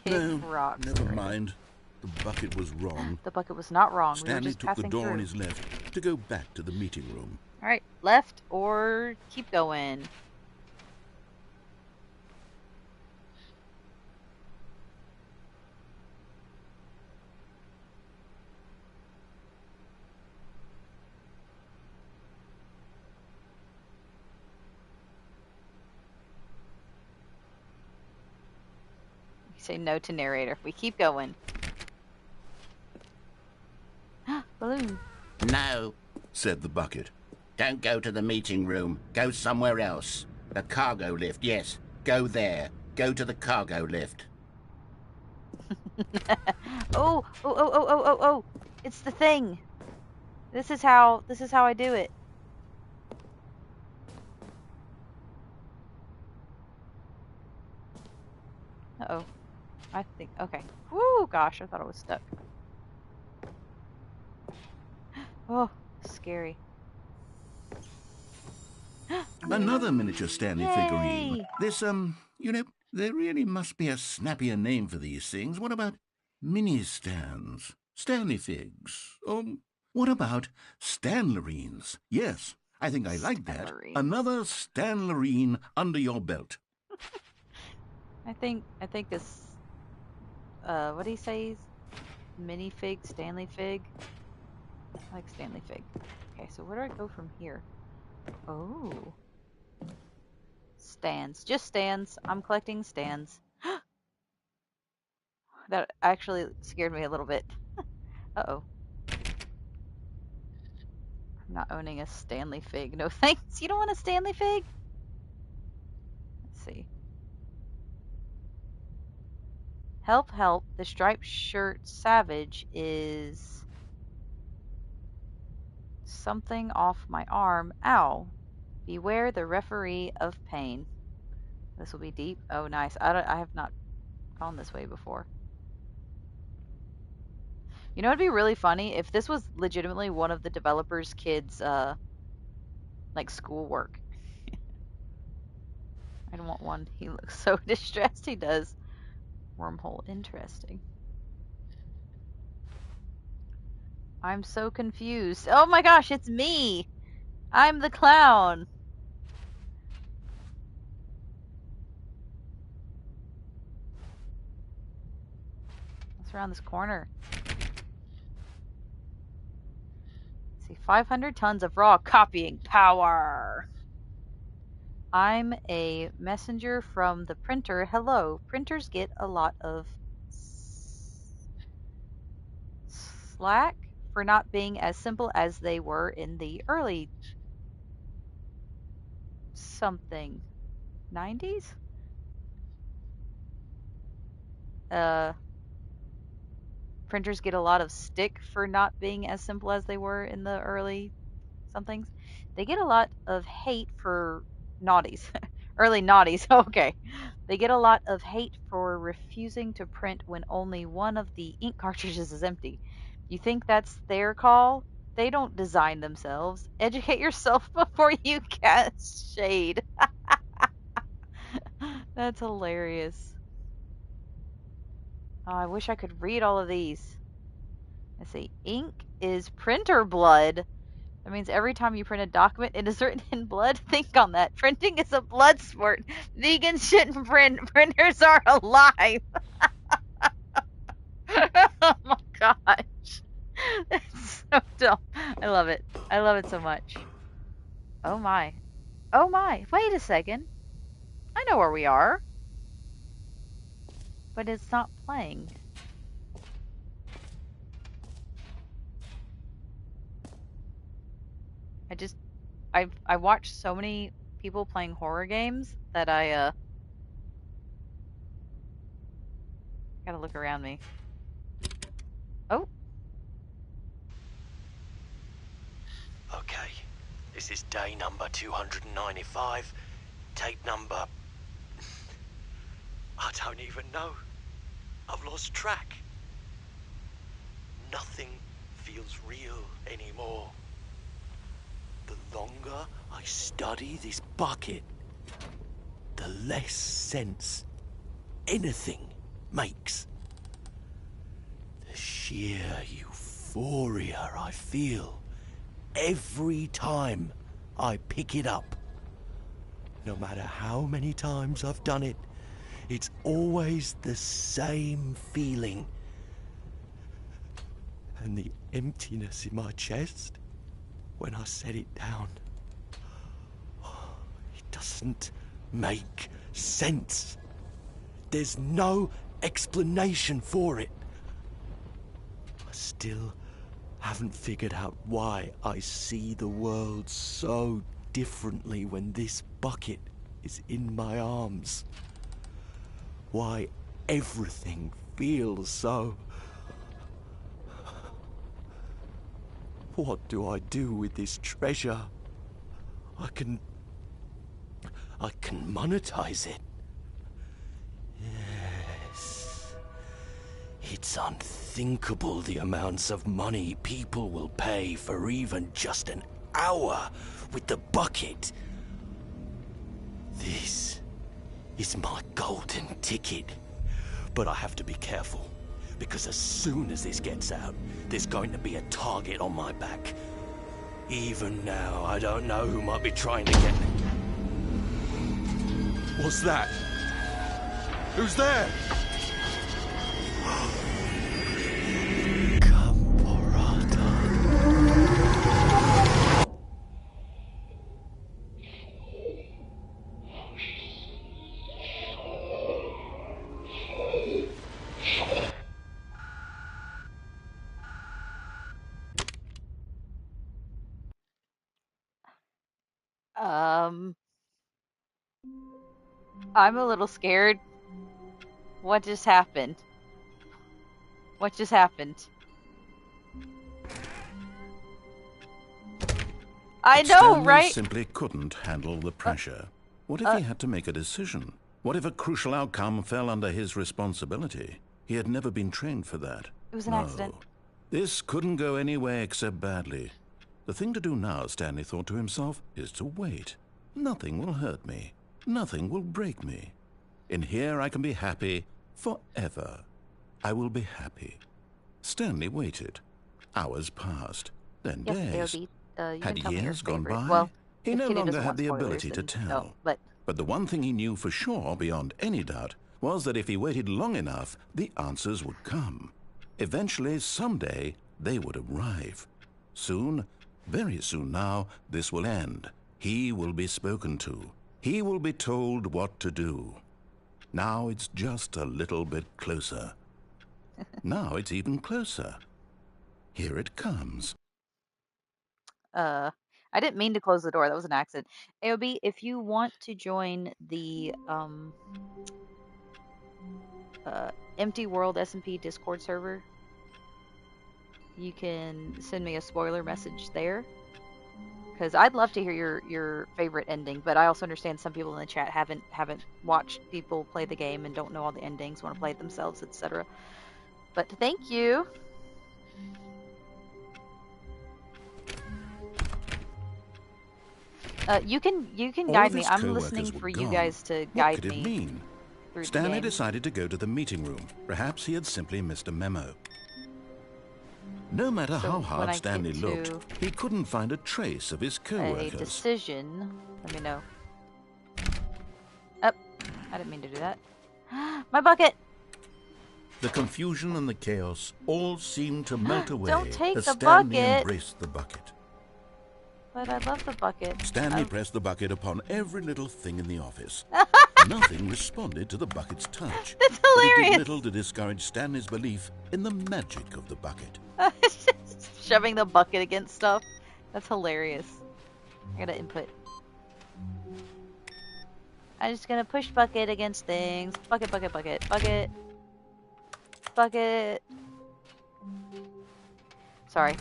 No, Kick rocks. never mind. The bucket was wrong. The bucket was not wrong. We were Stanley just took the passing door through. on his left to go back to the meeting room. Alright, left or keep going? We say no to narrator. We keep going. Balloon. No, said the bucket. Don't go to the meeting room. Go somewhere else. The cargo lift, yes. Go there. Go to the cargo lift. Oh! It's the thing. This is how I do it. Uh-oh. I think, okay. Woo, gosh, I thought I was stuck. Oh, scary. Another miniature Stanley figurine. Yay! This, there really must be a snappier name for these things. What about mini stands? Stanley figs? What about Stanlerines? Yes, I think I like that. Stanlerines. Another Stanlerine under your belt. I think this, what do you say? Mini fig, Stanley fig? I like Stanley fig. Okay, so where do I go from here? Oh. Stands. Just stands. I'm collecting stands. That actually scared me a little bit. Uh-oh. I'm not owning a Stanley fig. No thanks. You don't want a Stanley fig? Let's see. Help, help. The striped shirt savage is something off my arm. Ow. Beware the referee of pain. This will be deep. Oh, nice. I have not gone this way before. You know, it'd be really funny if this was legitimately one of the developers' kids' like schoolwork. I don't want one. He looks so distressed. He does. Wormhole. Interesting. I'm so confused. Oh my gosh, it's me! I'm the clown! What's around this corner? Let's see, 500 tons of raw copying power! I'm a messenger from the printer. Hello. Printers get a lot of slack for not being as simple as they were in the early something 90s. Printers get a lot of stick for not being as simple as they were in the early somethings. They get a lot of hate for naughties. Early naughties. Okay. They get a lot of hate for refusing to print when only one of the ink cartridges is empty. You think that's their call? They don't design themselves. Educate yourself before you cast shade. That's hilarious. Oh, I wish I could read all of these. Let's see. Ink is printer blood. That means every time you print a document, it is written in blood. Think on that. Printing is a blood sport. Vegans shouldn't print. Printers are alive. Oh my gosh. That's so dumb. I love it. I love it so much. Oh my. Oh my. Wait a second. I know where we are, but it's not playing. I just I watched so many people playing horror games that I gotta look around me. Oh, Okay, this is day number 295, tape number... I don't even know. I've lost track. Nothing feels real anymore. The longer I study this bucket, the less sense anything makes. The sheer euphoria I feel every time I pick it up. No matter how many times I've done it, it's always the same feeling. And the emptiness in my chest when I set it down. It doesn't make sense. There's no explanation for it. I still haven't figured out why I see the world so differently when this bucket is in my arms. Why everything feels so... What do I do with this treasure? I can monetize it. Yes. It's unthinkable the amounts of money people will pay for even just an hour with the bucket. This is my golden ticket. But I have to be careful, because as soon as this gets out, there's going to be a target on my back. Even now, I don't know who might be trying to get me. What's that? Who's there? um, I'm a little scared. What just happened? What just happened? I know, Stanley right? simply couldn't handle the pressure. What if he had to make a decision? What if a crucial outcome fell under his responsibility? He had never been trained for that. It was an No. accident. This couldn't go any way except badly. The thing to do now, Stanley thought to himself, is to wait. Nothing will hurt me. Nothing will break me. In here I can be happy forever. I will be happy. Stanley waited. Hours passed, then Yes, days. AOB. You Had can tell me your years gone favorite. by? Well, He if no Kitty longer doesn't had want the spoilers, ability to then tell. no. But the one thing he knew for sure, beyond any doubt, was that if he waited long enough, the answers would come. Eventually, someday, they would arrive. Soon, very soon now, this will end. He will be spoken to. He will be told what to do. Now it's just a little bit closer. Now it's even closer. Here it comes. I didn't mean to close the door. That was an accident. AOB, if you want to join the Empty World SMP Discord server, you can send me a spoiler message there. Because I'd love to hear your favorite ending, but I also understand some people in the chat haven't watched people play the game and don't know all the endings, want to play it themselves, etc. But thank you. You can All guide of me. his I'm co-workers listening were for you gone. guys to What guide could it me mean? through the Stanley game. decided to go to the meeting room. Perhaps he had simply missed a memo. No matter So how when hard I Stanley get to looked, he couldn't find a trace of his a co-workers. decision, let me know. Up. I didn't mean to do that. My bucket! The confusion and the chaos all seemed to melt away Don't take as the Stanley bucket! embraced the bucket. But I love the bucket. Stanley pressed the bucket upon every little thing in the office. Nothing responded to the bucket's touch. That's But it did hilarious! little to discourage Stanley's belief in the magic of the bucket. Shoving the bucket against stuff. That's hilarious. I gotta input. I'm just gonna push bucket against things. Bucket, bucket, bucket, bucket. Bucket. Sorry.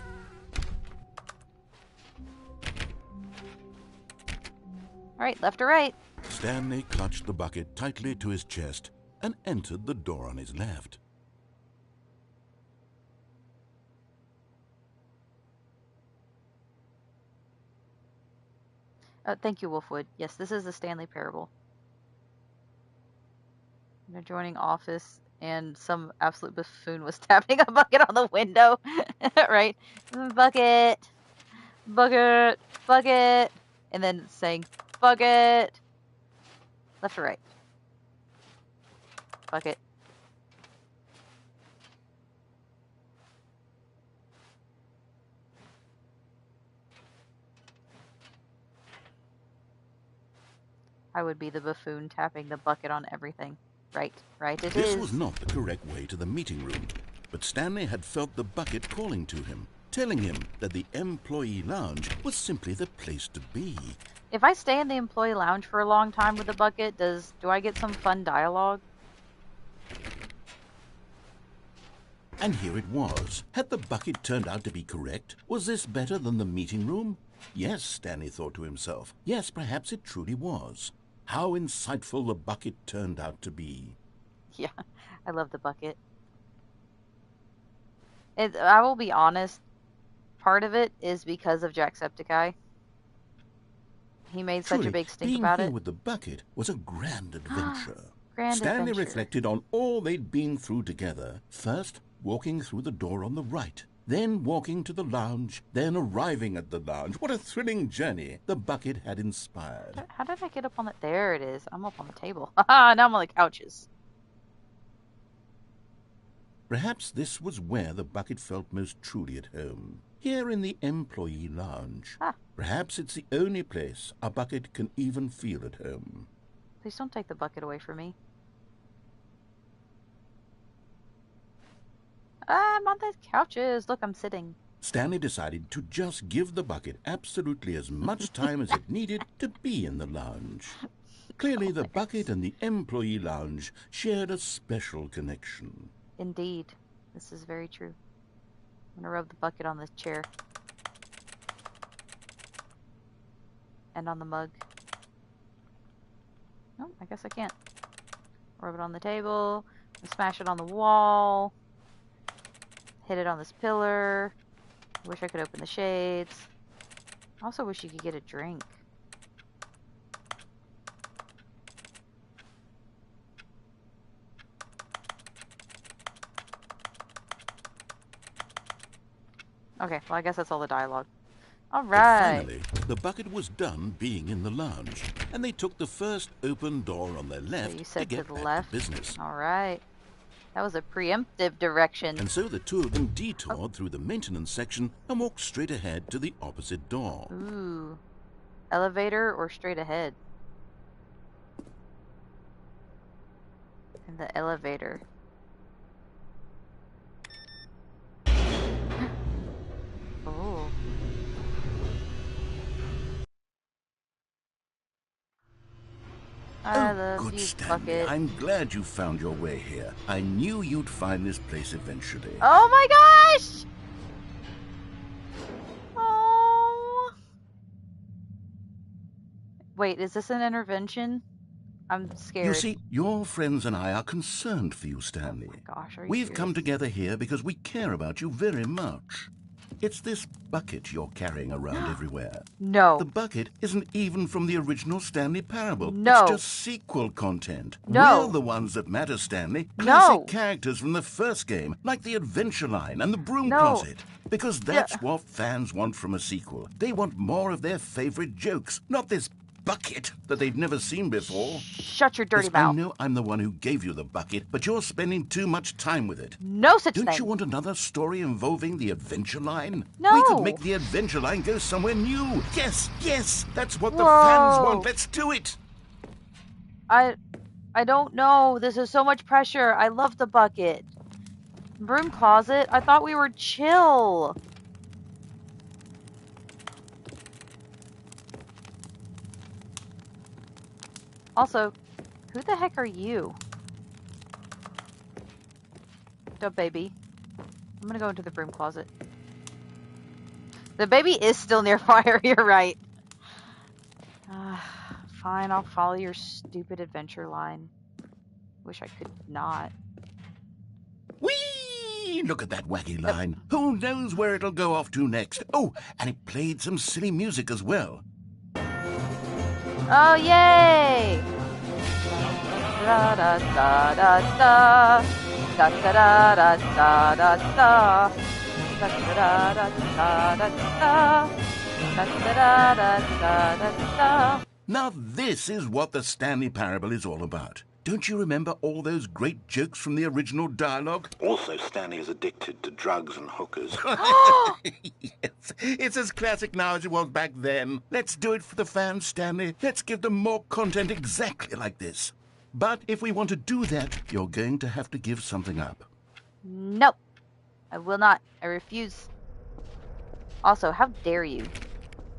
Alright, left or right? Stanley clutched the bucket tightly to his chest and entered the door on his left. Thank you, Wolfwood. Yes, this is the Stanley Parable. An adjoining office, and some absolute buffoon was tapping a bucket on the window. Right? Bucket! Bucket! Bucket! And then saying, bucket! Left or right? Bucket. I would be the buffoon tapping the bucket on everything. Right, right it is. This was not the correct way to the meeting room, but Stanley had felt the bucket calling to him, telling him that the employee lounge was simply the place to be. If I stay in the employee lounge for a long time with the bucket, do I get some fun dialogue? And here it was. Had the bucket turned out to be correct? Was this better than the meeting room? Yes, Stanley thought to himself. Yes, perhaps it truly was. How insightful the bucket turned out to be. Yeah, I love the bucket. I will be honest, part of it is because of Jacksepticeye. He made such a big stink being about here it. with the bucket was a grand adventure. Grand Stanley adventure. reflected on all they'd been through together. First, walking through the door on the right. Then walking to the lounge. Then arriving at the lounge. What a thrilling journey the bucket had inspired. How did I get up on it? There it is. I'm up on the table. Haha, now I'm on the couches. Perhaps this was where the bucket felt most truly at home. Here in the employee lounge. Perhaps it's the only place a bucket can even feel at home. Please don't take the bucket away from me. I'm on the couches. Look, I'm sitting. Stanley decided to just give the bucket absolutely as much time as it needed to be in the lounge. Clearly, the bucket and the employee lounge shared a special connection. Indeed. This is very true. I'm gonna rub the bucket on the chair. And on the mug. Oh, I guess I can't. Rub it on the table. Smash it on the wall. Hit it on this pillar. Wish I could open the shades. Also wish you could get a drink. Okay, well I guess that's all the dialogue. Alright. Finally, the bucket was done being in the lounge, and they took the first open door on their left So you to said get to the back left. to business. Alright. That was a preemptive direction. And so the two of them detoured through the maintenance section and walked straight ahead to the opposite door. Ooh. Elevator or straight ahead? In the elevator. Oh. I love good you, Stanley. bucket. I'm glad you found your way here. I knew you'd find this place eventually. Oh my gosh! Oh. Wait, is this an intervention? I'm scared. You see, your friends and I are concerned for you, Stanley. Oh my gosh, are you We've come serious? together here because we care about you very much. It's this bucket you're carrying around everywhere. No. The bucket isn't even from the original Stanley Parable. No. It's just sequel content. No. We're the ones that matter, Stanley. No. Classic characters from the first game, like the Adventure Line and the Broom No. Closet. Because that's what fans want from a sequel. They want more of their favorite jokes, not this bucket that they've never seen before. Shut your dirty Yes, mouth. I know I'm the one who gave you the bucket, but you're spending too much time with it. No such Don't thing. you want another story involving the Adventure Line? No. We could make the Adventure Line go somewhere new. Yes, yes, that's what the Whoa. fans want. Let's do it. I don't know. This is so much pressure. I love the bucket. Broom Closet? I thought we were chill. Also, who the heck are you? The baby. I'm gonna go into the broom closet. The baby is still near fire, you're right. Fine, I'll follow your stupid adventure line. Wish I could not. Whee! Look at that wacky line. Who knows where it'll go off to next? Oh, and it played some silly music as well. Oh, yay! Da da da da da. Da da da da da da da. Da da da da da da da. Da da da da da da. Now this is what the Stanley Parable is all about. Don't you remember all those great jokes from the original dialogue? Also, Stanley is addicted to drugs and hookers. Yes, it's as classic now as it was back then. Let's do it for the fans, Stanley. Let's give them more content exactly like this. But if we want to do that, you're going to have to give something up. Nope. I will not. I refuse. Also, how dare you?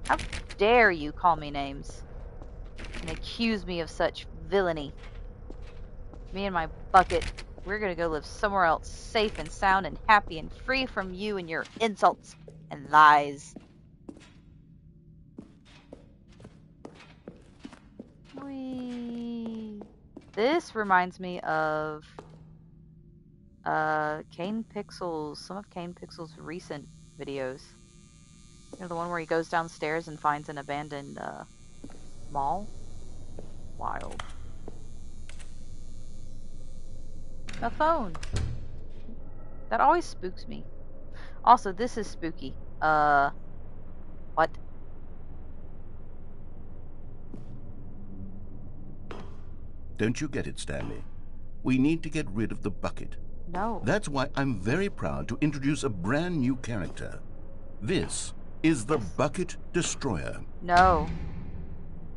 How dare you call me names and accuse me of such villainy? Me and my bucket, we're gonna go live somewhere else, safe and sound and happy and free from you and your insults and lies. Whee. This reminds me of Kane Pixel's, some of Kane Pixel's recent videos. You know, the one where he goes downstairs and finds an abandoned mall? Wild. A phone. That always spooks me. Also, this is spooky. What? Don't you get it, Stanley? We need to get rid of the bucket. No. That's why I'm very proud to introduce a brand new character. This is the Bucket Destroyer. No.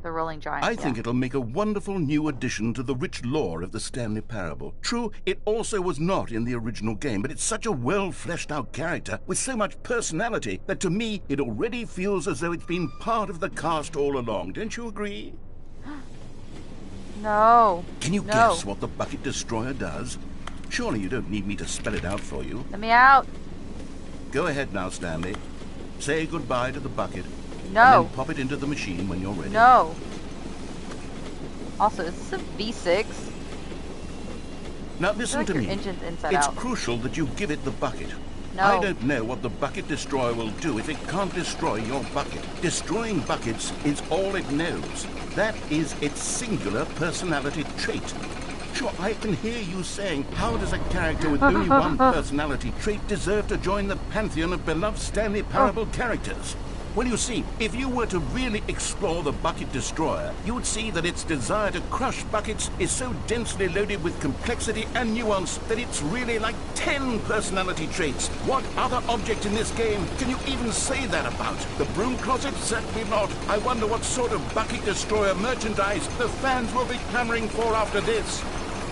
The Rolling Giant. I think it'll make a wonderful new addition to the rich lore of the Stanley Parable. True, it also was not in the original game, but it's such a well-fleshed-out character with so much personality that to me it already feels as though it's been part of the cast all along. Don't you agree? No. Can you No. guess what the Bucket Destroyer does? Surely you don't need me to spell it out for you. Let me out. Go ahead now, Stanley. Say goodbye to the bucket. No. And then pop it into the machine when you're ready. No. Also, is this a V6? Now I feel listen like to your me. engine's inside It's out. crucial that you give it the bucket. No. I don't know what the Bucket Destroyer will do if it can't destroy your bucket. Destroying buckets is all it knows. That is its singular personality trait. Sure, I can hear you saying, how does a character with only one personality trait deserve to join the pantheon of beloved Stanley Parable characters? Well, you see, if you were to really explore the Bucket Destroyer, you would see that its desire to crush buckets is so densely loaded with complexity and nuance that it's really like 10 personality traits. What other object in this game can you even say that about? The Broom Closet? Certainly not. I wonder what sort of Bucket Destroyer merchandise the fans will be clamoring for after this.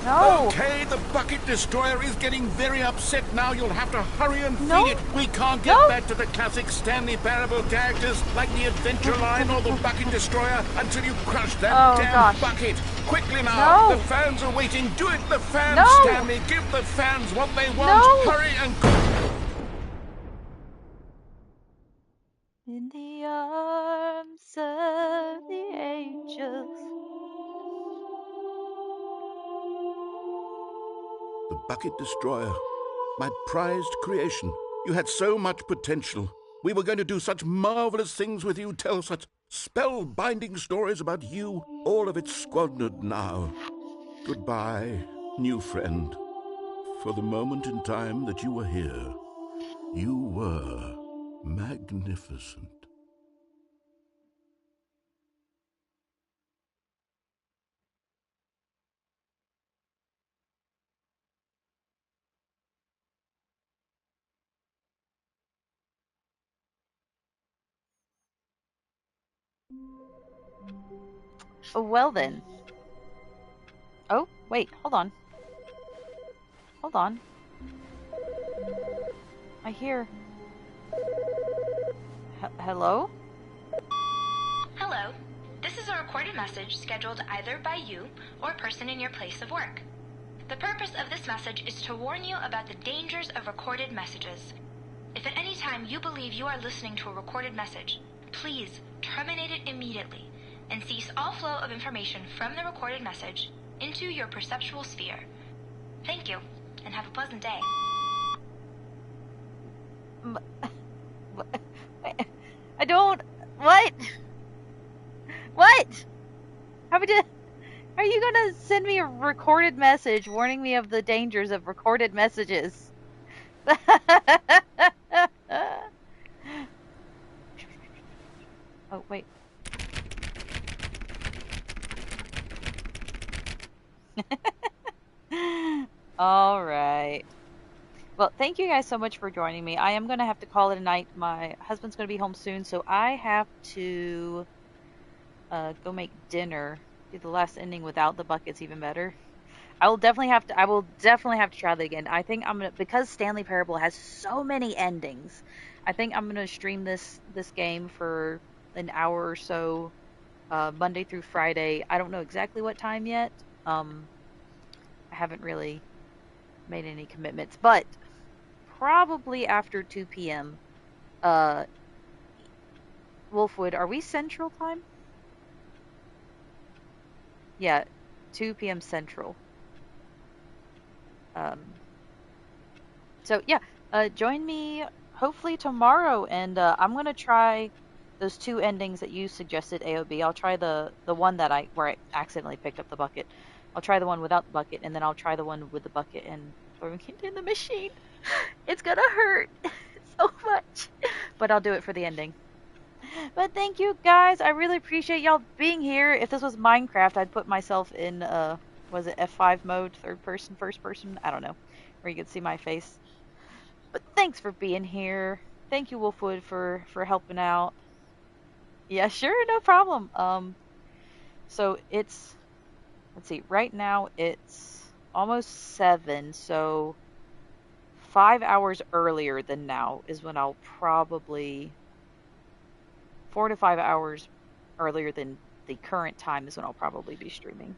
No. Okay, the Bucket Destroyer is getting very upset now. You'll have to hurry and No. feed it. We can't get No. back to the classic Stanley Parable characters like the Adventure Line or the Bucket Destroyer until you crush that Oh, damn gosh. bucket. Quickly now. No. The fans are waiting. Do it, the fans, No. Stanley. Give the fans what they want. No. Hurry and... In the arms of the angels. The Bucket Destroyer. My prized creation. You had so much potential. We were going to do such marvelous things with you, tell such spellbinding stories about you. All of it squandered now. Goodbye, new friend. For the moment in time that you were here, you were magnificent. Oh, well then. Oh, wait, hold on. Hold on. I hear. Hello? Hello. This is a recorded message scheduled either by you or a person in your place of work. The purpose of this message is to warn you about the dangers of recorded messages. If at any time you believe you are listening to a recorded message, please terminate it immediately and cease all flow of information from the recorded message into your perceptual sphere. Thank you, and have a pleasant day. I don't. What? What? How would you? Are you gonna send me a recorded message warning me of the dangers of recorded messages? Oh, wait. All right. Well, thank you guys so much for joining me. I am going to have to call it a night. My husband's going to be home soon, so I have to go make dinner. Do the last ending without the buckets even better. I will definitely have to try that again. I think I'm gonna, because Stanley Parable has so many endings. I think I'm gonna stream this game for an hour or so, Monday through Friday. I don't know exactly what time yet. I haven't really made any commitments, but probably after 2 p.m. Uh, Wolfwood, are we Central time? Yeah, 2 p.m. Central. Um, so yeah, join me hopefully tomorrow, and I'm gonna try those two endings that you suggested, AOB. I'll try the one where I accidentally picked up the bucket. I'll try the one without the bucket, and then I'll try the one with the bucket and throwing it in the machine. It's gonna hurt so much, but I'll do it for the ending. But thank you guys. I really appreciate y'all being here. If this was Minecraft, I'd put myself in was it F5 mode, third person, first person? I don't know, where you could see my face. But thanks for being here. Thank you, Wolfwood, for helping out. Yeah, sure, no problem. So it's, let's see, right now it's almost 7, so 5 hours earlier than now is when I'll probably 4 to 5 hours earlier than the current time is when I'll probably be streaming.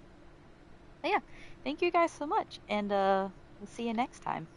But yeah, thank you guys so much, and we'll see you next time.